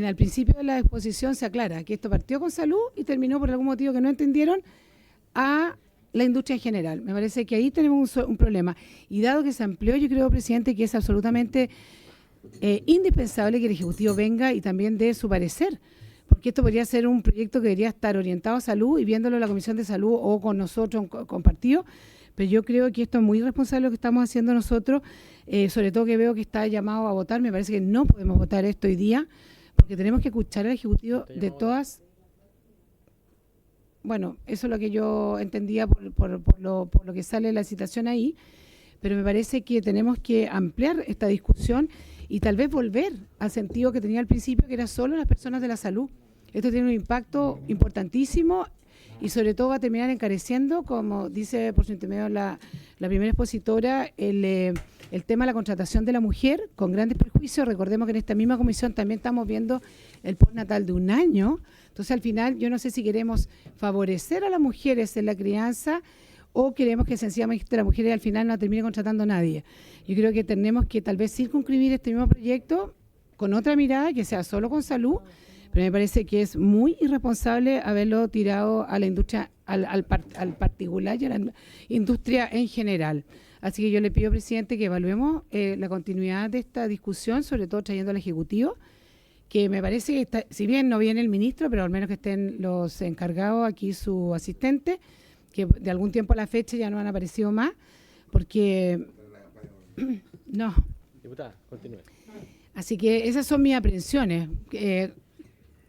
al principio de la exposición se aclara que esto partió con salud y terminó por algún motivo que no entendieron a la industria en general. Me parece que ahí tenemos un problema. Y dado que se amplió, yo creo, presidente, que es absolutamente indispensable que el Ejecutivo venga y también dé su parecer, porque esto podría ser un proyecto que debería estar orientado a salud y viéndolo en la Comisión de Salud o con nosotros compartido, pero yo creo que esto es muy irresponsable lo que estamos haciendo nosotros, sobre todo que veo que está llamado a votar. Me parece que no podemos votar esto hoy día, porque tenemos que escuchar al Ejecutivo de todas. Bueno, eso es lo que yo entendía por lo que sale la citación ahí, pero me parece que tenemos que ampliar esta discusión y tal vez volver al sentido que tenía al principio, que era solo las personas de la salud. Esto tiene un impacto importantísimo y sobre todo va a terminar encareciendo, como dice por su intermedio la primera expositora, el tema de la contratación de la mujer con grandes perjuicios. Recordemos que en esta misma comisión también estamos viendo el postnatal de 1 año. Entonces, al final, yo no sé si queremos favorecer a las mujeres en la crianza o queremos que sencillamente la mujer al final no termine contratando a nadie. Yo creo que tenemos que tal vez circunscribir este mismo proyecto con otra mirada, que sea solo con salud, pero me parece que es muy irresponsable haberlo tirado a la industria, al particular y a la industria en general. Así que yo le pido, presidente, que evaluemos la continuidad de esta discusión, sobre todo trayendo al Ejecutivo, que me parece que está, si bien no viene el ministro, pero al menos que estén los encargados aquí, su asistente, que de algún tiempo a la fecha ya no han aparecido más, porque no. Diputada, continúe. Así que esas son mis aprehensiones.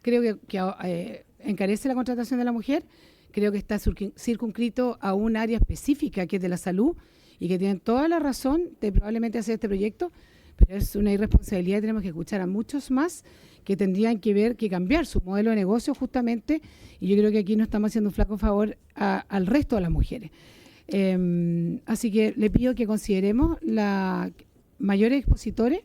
Creo que encarece la contratación de la mujer, creo que está circunscrito a un área específica que es de la salud y que tienen toda la razón de probablemente hacer este proyecto, pero es una irresponsabilidad y tenemos que escuchar a muchos más que tendrían que cambiar su modelo de negocio justamente, y yo creo que aquí no estamos haciendo un flaco favor al resto de las mujeres. Así que le pido que consideremos las mayores expositores,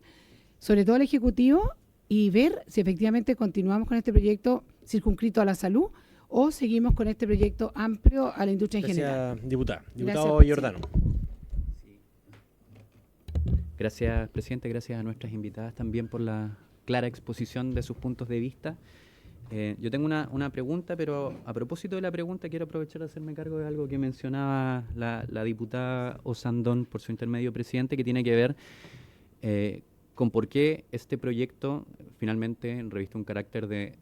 sobre todo el Ejecutivo, y ver si efectivamente continuamos con este proyecto circunscrito a la salud o seguimos con este proyecto amplio a la industria en general. Gracias, diputada. Diputado Gracias, Giordano. Gracias, presidente. Gracias a nuestras invitadas también por la clara exposición de sus puntos de vista. Yo tengo una pregunta, pero a propósito de la pregunta quiero aprovechar de hacerme cargo de algo que mencionaba la diputada Osandón por su intermedio, presidente, que tiene que ver con por qué este proyecto finalmente reviste un carácter de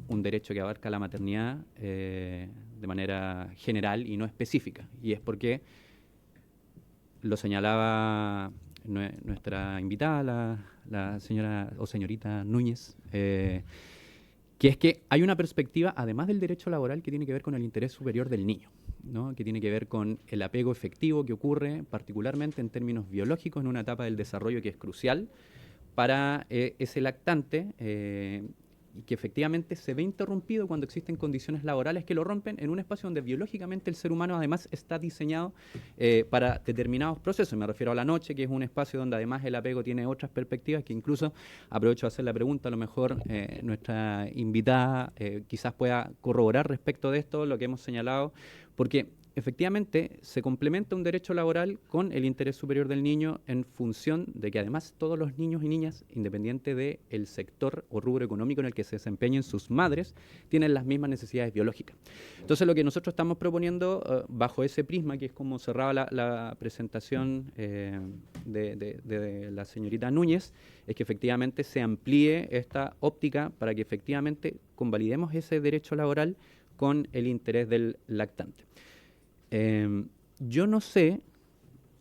un derecho que abarca la maternidad de manera general y no específica. Y es porque lo señalaba nuestra invitada, la señora o señorita Núñez, que es que hay una perspectiva, además del derecho laboral, que tiene que ver con el interés superior del niño, ¿no? Que tiene que ver con el apego efectivo que ocurre, particularmente en términos biológicos, en una etapa del desarrollo que es crucial para ese lactante, y que efectivamente se ve interrumpido cuando existen condiciones laborales que lo rompen en un espacio donde biológicamente el ser humano además está diseñado para determinados procesos. Me refiero a la noche, que es un espacio donde además el apego tiene otras perspectivas, que incluso, aprovecho de hacer la pregunta, a lo mejor nuestra invitada quizás pueda corroborar respecto de esto, lo que hemos señalado, porque efectivamente se complementa un derecho laboral con el interés superior del niño en función de que además todos los niños y niñas, independiente del sector o rubro económico en el que se desempeñen sus madres, tienen las mismas necesidades biológicas. Entonces lo que nosotros estamos proponiendo bajo ese prisma, que es como cerraba la presentación de la señorita Núñez, es que efectivamente se amplíe esta óptica para que efectivamente convalidemos ese derecho laboral con el interés del lactante. Yo no sé,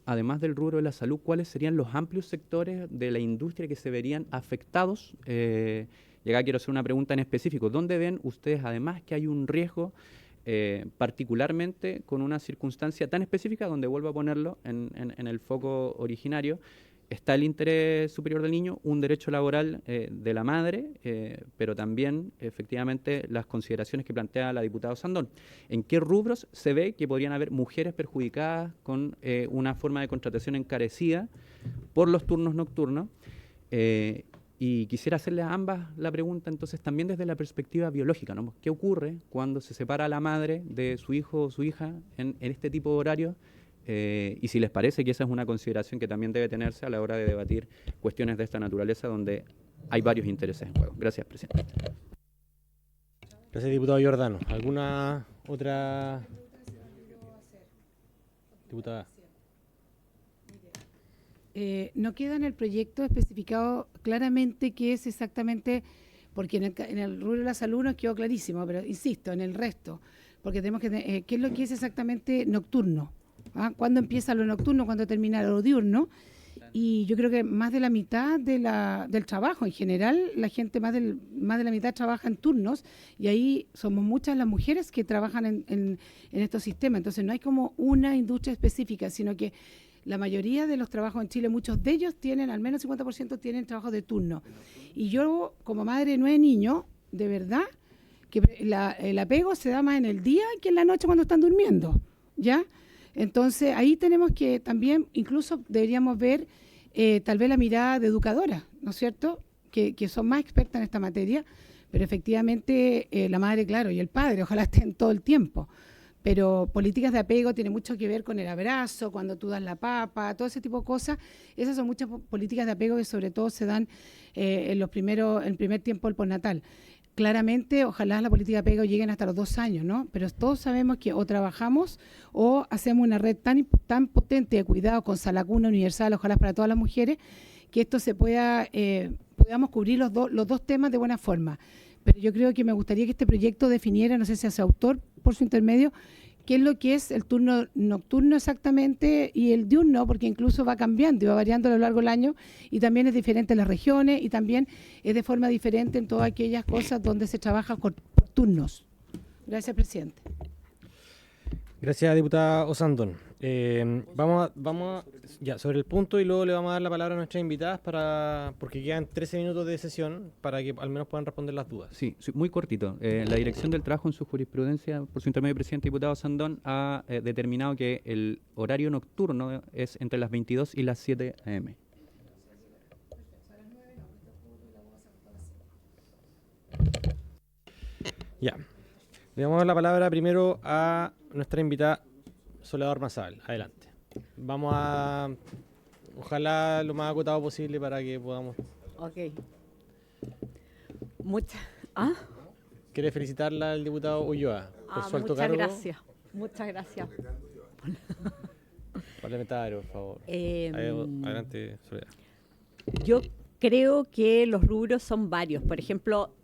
además del rubro de la salud, cuáles serían los amplios sectores de la industria que se verían afectados. Y acá quiero hacer una pregunta en específico. ¿Dónde ven ustedes, además, que hay un riesgo, particularmente con una circunstancia tan específica, donde vuelvo a ponerlo en el foco originario? Está el interés superior del niño, un derecho laboral de la madre, pero también, efectivamente, las consideraciones que plantea la diputada Osandón. ¿En qué rubros se ve que podrían haber mujeres perjudicadas con una forma de contratación encarecida por los turnos nocturnos? Y quisiera hacerle a ambas la pregunta, entonces, también desde la perspectiva biológica, ¿no? ¿Qué ocurre cuando se separa a la madre de su hijo o su hija en este tipo de horarios? Y si les parece que esa es una consideración que también debe tenerse a la hora de debatir cuestiones de esta naturaleza donde hay varios intereses en juego. Gracias, presidente. Gracias, diputado Giordano. ¿Alguna otra diputada? No queda en el proyecto especificado claramente qué es exactamente, porque en el rubro de la salud nos quedó clarísimo, pero insisto, en el resto, porque tenemos que qué es lo que es exactamente nocturno. ¿Ah? ¿Cuándo empieza lo nocturno? ¿Cuándo termina lo diurno? Y yo creo que más de la mitad del trabajo en general, la gente más de la mitad trabaja en turnos, y ahí somos muchas las mujeres que trabajan en estos sistemas. Entonces no hay como una industria específica, sino que la mayoría de los trabajos en Chile, muchos de ellos tienen, al menos 50% tienen trabajo de turno. Y yo, como madre de 9 niños, de verdad, que el apego se da más en el día que en la noche cuando están durmiendo, ¿ya? Entonces, ahí tenemos que también, incluso deberíamos ver tal vez la mirada de educadora, ¿no es cierto?, que son más expertas en esta materia, pero efectivamente la madre, claro, y el padre, ojalá estén todo el tiempo. Pero políticas de apego tiene mucho que ver con el abrazo, cuando tú das la papa, todo ese tipo de cosas. Esas son muchas políticas de apego que sobre todo se dan en el primer tiempo del postnatal. Claramente, ojalá la política de apego lleguen hasta los 2 años, ¿no? Pero todos sabemos que o trabajamos o hacemos una red tan potente de cuidado con sala cuna universal, ojalá para todas las mujeres, que esto se podamos cubrir los dos temas de buena forma. Pero yo creo que me gustaría que este proyecto definiera, no sé si hace autor por su intermedio, qué es lo que es el turno nocturno exactamente y el diurno, porque incluso va cambiando y va variando a lo largo del año, y también es diferente en las regiones y también es de forma diferente en todas aquellas cosas donde se trabaja por turnos. Gracias, presidente. Gracias, diputada Osandón. Vamos ya sobre el punto, y luego le vamos a dar la palabra a nuestras invitadas porque quedan 13 minutos de sesión para que al menos puedan responder las dudas. Sí, muy cortito. La Dirección del Trabajo en su jurisprudencia, por su intermedio, presidente diputado Osandón, ha determinado que el horario nocturno es entre las 22 y las 7 a.m. Ya. Le vamos a dar la palabra primero a nuestra invitada Soledad Ormazábal. Adelante. Vamos a, ojalá lo más acotado posible para que podamos. Ok. ¿Quiere felicitarla al diputado Ulloa por su alto cargo? Muchas gracias. Parlamentario, por favor. Adelante, Soledad. Yo creo que los rubros son varios. Por ejemplo,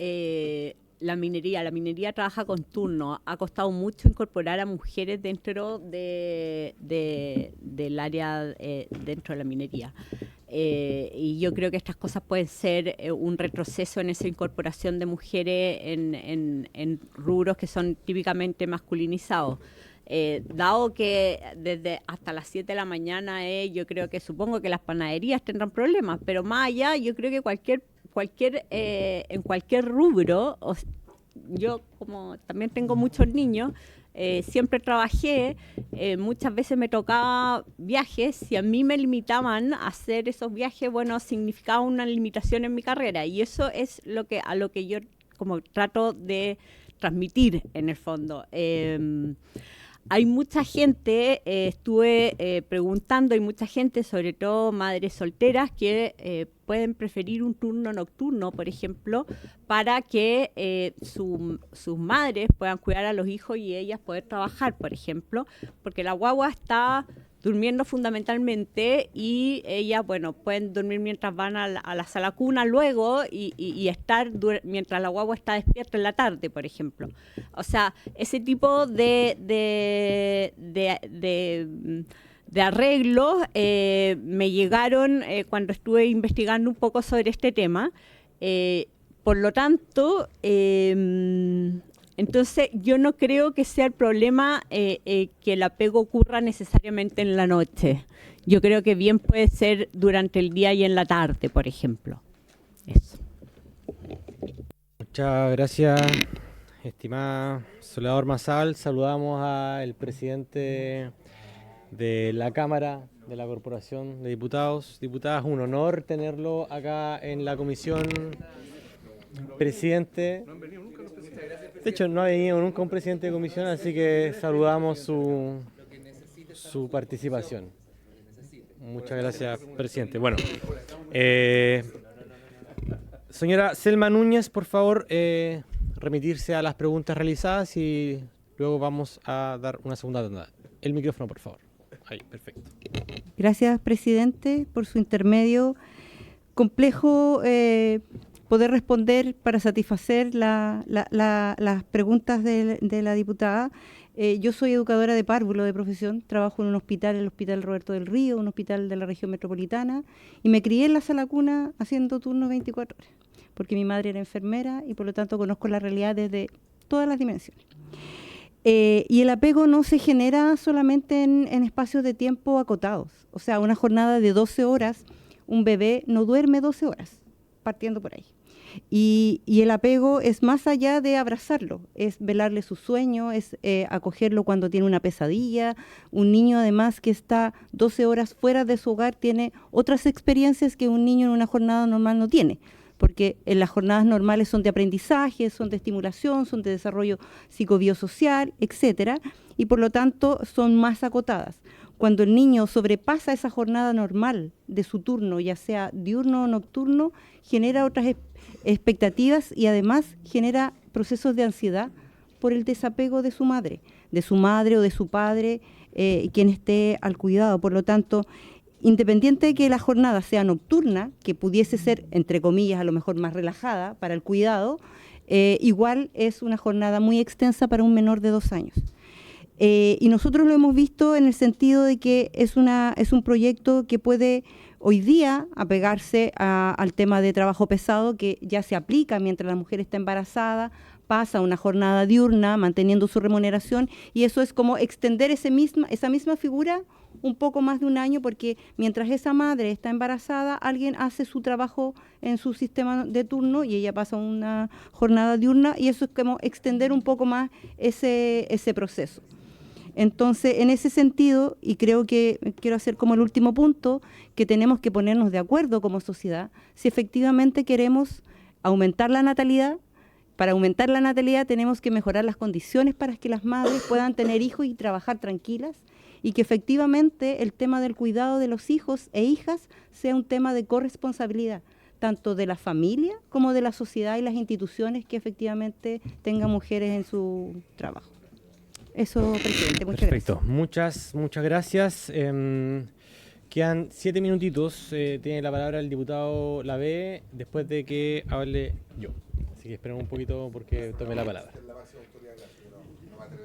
la minería trabaja con turno. Ha costado mucho incorporar a mujeres dentro del área dentro de la minería. Y yo creo que estas cosas pueden ser un retroceso en esa incorporación de mujeres en rubros que son típicamente masculinizados. Dado que desde hasta las 7 de la mañana, yo creo que supongo que las panaderías tendrán problemas, pero más allá, yo creo que en cualquier rubro, yo como también tengo muchos niños, siempre trabajé, muchas veces me tocaba viajes, si a mí me limitaban a hacer esos viajes, bueno, significaba una limitación en mi carrera, y eso es a lo que yo como trato de transmitir en el fondo. Hay mucha gente, estuve preguntando, hay mucha gente, sobre todo madres solteras, que pueden preferir un turno nocturno, por ejemplo, para que sus madres puedan cuidar a los hijos y ellas poder trabajar, por ejemplo, porque la guagua está durmiendo fundamentalmente y ellas, bueno, pueden dormir mientras van a la sala cuna luego y estar mientras la guagua está despierta en la tarde, por ejemplo. O sea, ese tipo de arreglos me llegaron cuando estuve investigando un poco sobre este tema. Por lo tanto, entonces yo no creo que sea el problema que el apego ocurra necesariamente en la noche. Yo creo que bien puede ser durante el día y en la tarde, por ejemplo. Eso. Muchas gracias, estimada Soledad Ormazábal. Saludamos al presidente de la Cámara de la Corporación de Diputados. Diputadas, un honor tenerlo acá en la comisión. Presidente. De hecho, no ha venido nunca un presidente de comisión, así que saludamos su participación. Muchas gracias, presidente. Bueno, señora Selma Núñez, por favor, remitirse a las preguntas realizadas y luego vamos a dar una segunda tanda. El micrófono, por favor. Ahí, perfecto. Gracias, presidente, por su intermedio. Complejo poder responder para satisfacer las preguntas de la diputada. Yo soy educadora de párvulo de profesión, trabajo en un hospital, el Hospital Roberto del Río, un hospital de la región metropolitana, y me crié en la sala cuna haciendo turnos 24 horas, porque mi madre era enfermera y por lo tanto conozco la realidad desde todas las dimensiones. Y el apego no se genera solamente en espacios de tiempo acotados. O sea, una jornada de 12 horas, un bebé no duerme 12 horas, partiendo por ahí. Y el apego es más allá de abrazarlo, es velarle su sueño, es acogerlo cuando tiene una pesadilla. Un niño además que está 12 horas fuera de su hogar tiene otras experiencias que un niño en una jornada normal no tiene, porque en las jornadas normales son de aprendizaje, son de estimulación, son de desarrollo psicobiosocial, etcétera, y por lo tanto son más acotadas. Cuando el niño sobrepasa esa jornada normal de su turno, ya sea diurno o nocturno, genera otras expectativas y además genera procesos de ansiedad por el desapego de su madre o de su padre, quien esté al cuidado. Por lo tanto, independiente de que la jornada sea nocturna, que pudiese ser, entre comillas, a lo mejor más relajada para el cuidado, igual es una jornada muy extensa para un menor de 2 años. Y nosotros lo hemos visto en el sentido de que es un proyecto que puede hoy día apegarse al tema de trabajo pesado, que ya se aplica mientras la mujer está embarazada, pasa una jornada diurna manteniendo su remuneración, y eso es como extender esa misma figura un poco más de un año, porque mientras esa madre está embarazada, alguien hace su trabajo en su sistema de turno y ella pasa una jornada diurna, y eso es como extender un poco más ese proceso. Entonces, en ese sentido, y creo que quiero hacer como el último punto, que tenemos que ponernos de acuerdo como sociedad, si efectivamente queremos aumentar la natalidad. Para aumentar la natalidad tenemos que mejorar las condiciones para que las madres puedan tener hijos y trabajar tranquilas, y que efectivamente el tema del cuidado de los hijos e hijas sea un tema de corresponsabilidad, tanto de la familia como de la sociedad y las instituciones que efectivamente tengan mujeres en su trabajo. Eso, presidente, muchas Perfecto. gracias. Muchas gracias. Quedan 7 minutitos. Tiene la palabra el diputado Lavé después de que hable yo. Así que esperen un poquito porque tome la palabra.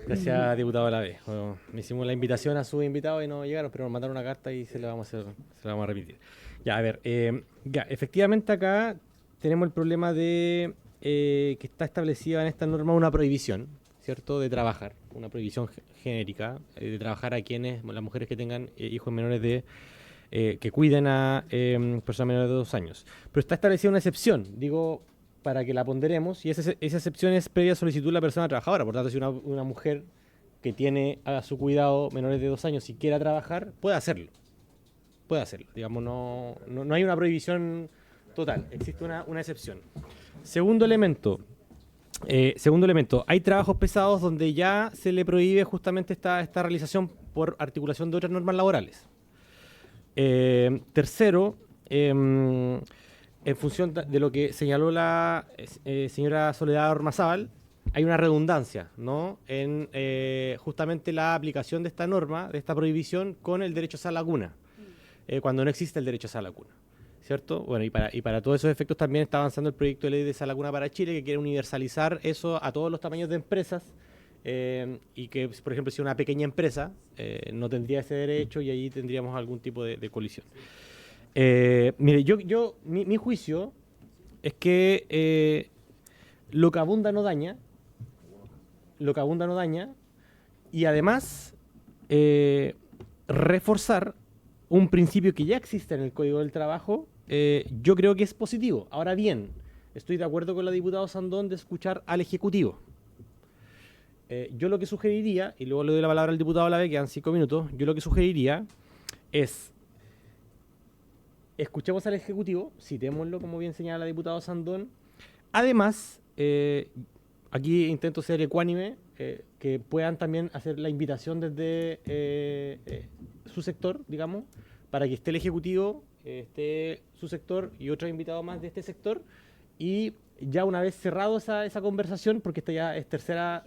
Gracias, diputado Lavé. Bueno, hicimos la invitación a su invitado y no llegaron, pero nos mandaron una carta y se la vamos a repetir. Ya, a ver. Efectivamente acá tenemos el problema de que está establecida en esta norma una prohibición, ¿cierto?, de trabajar, una prohibición genérica de trabajar a las mujeres que tengan hijos menores de que cuiden a personas menores de 2 años. Pero está establecida una excepción, digo, para que la ponderemos, y esa excepción es previa solicitud de la persona trabajadora. Por tanto, si una mujer que tiene a su cuidado menores de 2 años y quiera trabajar, puede hacerlo. Digamos, no hay una prohibición total, existe una excepción. Segundo elemento, hay trabajos pesados donde ya se le prohíbe justamente esta realización por articulación de otras normas laborales. Tercero, en función de lo que señaló la señora Soledad Ormazábal, hay una redundancia, ¿no?, en justamente la aplicación de esta norma, de esta prohibición, con el derecho a sala cuna, cuando no existe el derecho a sala cuna, ¿cierto? Bueno, y para todos esos efectos también está avanzando el proyecto de ley de sala cuna para Chile, que quiere universalizar eso a todos los tamaños de empresas, y que, por ejemplo, si una pequeña empresa no tendría ese derecho, y ahí tendríamos algún tipo de colisión. Mire, mi juicio es que lo que abunda no daña, y además reforzar un principio que ya existe en el Código del Trabajo, yo creo que es positivo. Ahora bien, estoy de acuerdo con la diputada Sandón de escuchar al Ejecutivo. Yo lo que sugeriría, y luego le doy la palabra al diputado Lave, quedan 5 minutos, yo lo que sugeriría es: escuchemos al Ejecutivo, citémoslo, como bien señala la diputada Sandón. Además, aquí intento ser ecuánime, que puedan también hacer la invitación desde su sector, digamos, para que esté el Ejecutivo, esté su sector y otros invitados más de este sector, y ya una vez cerrado esa conversación, porque esta ya es tercera...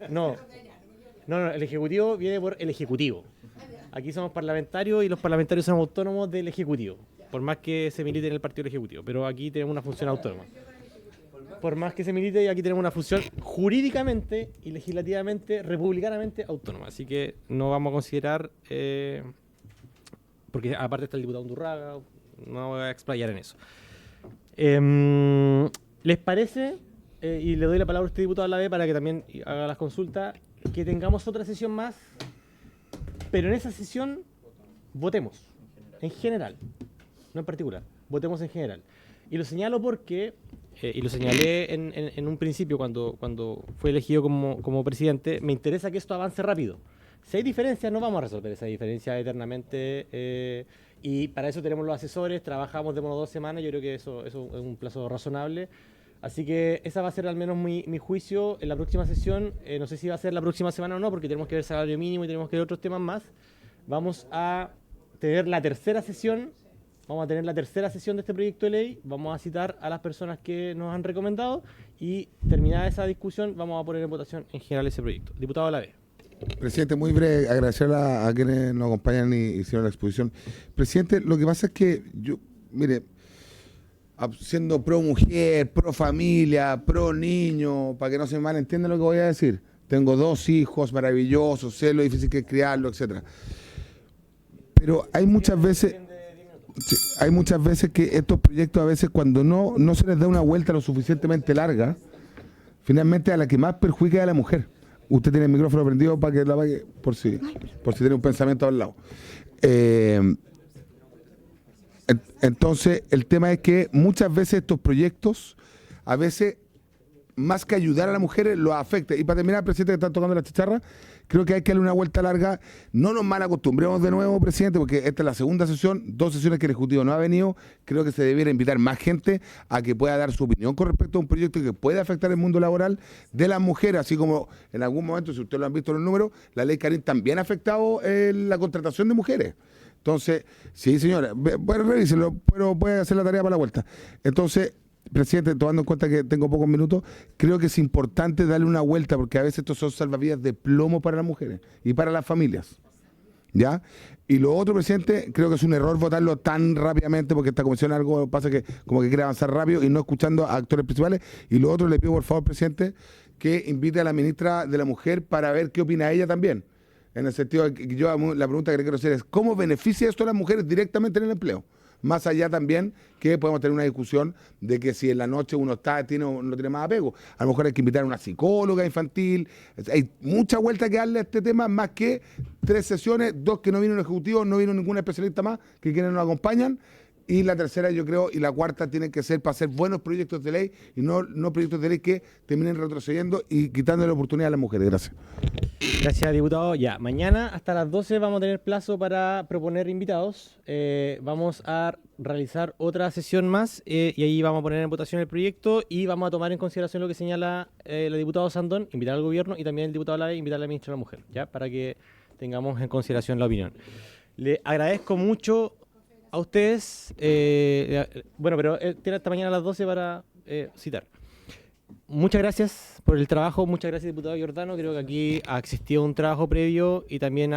No, el Ejecutivo viene por el Ejecutivo. Aquí somos parlamentarios y los parlamentarios somos autónomos del Ejecutivo, por más que se milite en el partido del Ejecutivo, pero aquí tenemos una función autónoma. Por más que se milite, aquí tenemos una función jurídicamente y legislativamente, republicanamente autónoma. Así que no vamos a considerar, porque aparte está el diputado Undurraga, no voy a explayar en eso. ¿Les parece, y le doy la palabra a este diputado a la vez para que también haga las consultas, que tengamos otra sesión más, pero en esa sesión votemos, en general, no en particular, votemos en general? Y lo señalo porque... y lo señalé en un principio cuando fue elegido como presidente, me interesa que esto avance rápido. Si hay diferencias, no vamos a resolver esa diferencia eternamente, y para eso tenemos los asesores, trabajamos de 2 semanas, yo creo que eso es un plazo razonable. Así que esa va a ser al menos mi juicio en la próxima sesión. No sé si va a ser la próxima semana o no, porque tenemos que ver salario mínimo y tenemos que ver otros temas más. Vamos a tener la tercera sesión. Vamos a tener la tercera sesión de este proyecto de ley, vamos a citar a las personas que nos han recomendado y terminada esa discusión vamos a poner en votación en general ese proyecto. Diputado Lave. Presidente, muy breve, agradecer a quienes nos acompañan y hicieron la exposición. Presidente, lo que pasa es que yo, mire, siendo pro mujer, pro familia, pro niño, para que no se malentienda lo que voy a decir, tengo 2 hijos maravillosos, sé lo difícil que es criarlo, etcétera. Pero hay muchas veces... Sí, hay muchas veces que estos proyectos, a veces cuando no se les da una vuelta lo suficientemente larga, finalmente a la que más perjudica es a la mujer. Usted tiene el micrófono prendido para que la vaya, por si tiene un pensamiento al lado. Entonces, el tema es que muchas veces estos proyectos, a veces, más que ayudar a las mujeres, los afecta. Y para terminar, presidente, que está tocando la chicharra, creo que hay que darle una vuelta larga. No nos mal acostumbremos de nuevo, presidente, porque esta es la segunda sesión, 2 sesiones que el Ejecutivo no ha venido. Creo que se debiera invitar más gente a que pueda dar su opinión con respecto a un proyecto que puede afectar el mundo laboral de las mujeres, así como en algún momento, si ustedes lo han visto en los números, la ley Karim también ha afectado la contratación de mujeres. Entonces, sí, señora, bueno, revíselo, pero puede hacer la tarea para la vuelta. Entonces, presidente, tomando en cuenta que tengo pocos minutos, creo que es importante darle una vuelta, porque a veces estos son salvavidas de plomo para las mujeres y para las familias. ¿Ya? Y lo otro, presidente, creo que es un error votarlo tan rápidamente, porque esta comisión algo pasa que como que quiere avanzar rápido y no escuchando a actores principales. Y lo otro, le pido por favor, presidente, que invite a la ministra de la Mujer para ver qué opina ella también. En el sentido de que yo la pregunta que le quiero hacer es, ¿cómo beneficia esto a las mujeres directamente en el empleo? más allá también que podemos tener una discusión de que si en la noche uno tiene o no tiene más apego. A lo mejor hay que invitar a una psicóloga infantil. Hay mucha vuelta que darle a este tema, más que 3 sesiones, 2 que no vino un ejecutivo, no vino ningún especialista más, que quienes nos acompañan. Y la tercera, yo creo, y la cuarta tiene que ser para hacer buenos proyectos de ley y no proyectos de ley que terminen retrocediendo y quitándole la oportunidad a las mujeres. Gracias. Gracias, diputado. Ya, mañana hasta las 12 vamos a tener plazo para proponer invitados. Vamos a realizar otra sesión más y ahí vamos a poner en votación el proyecto y vamos a tomar en consideración lo que señala el diputado Sandón, invitar al gobierno, y también el diputado Lave, invitar a la ministra de la Mujer, ¿ya? Para que tengamos en consideración la opinión. Le agradezco mucho a ustedes, bueno, pero tiene hasta mañana a las 12 para citar. Muchas gracias por el trabajo, muchas gracias, diputado Giordano. Creo que aquí ha existido un trabajo previo y también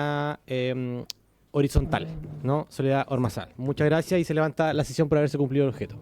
horizontal, ¿no? Soledad Ormazal. Muchas gracias y se levanta la sesión por haberse cumplido el objeto.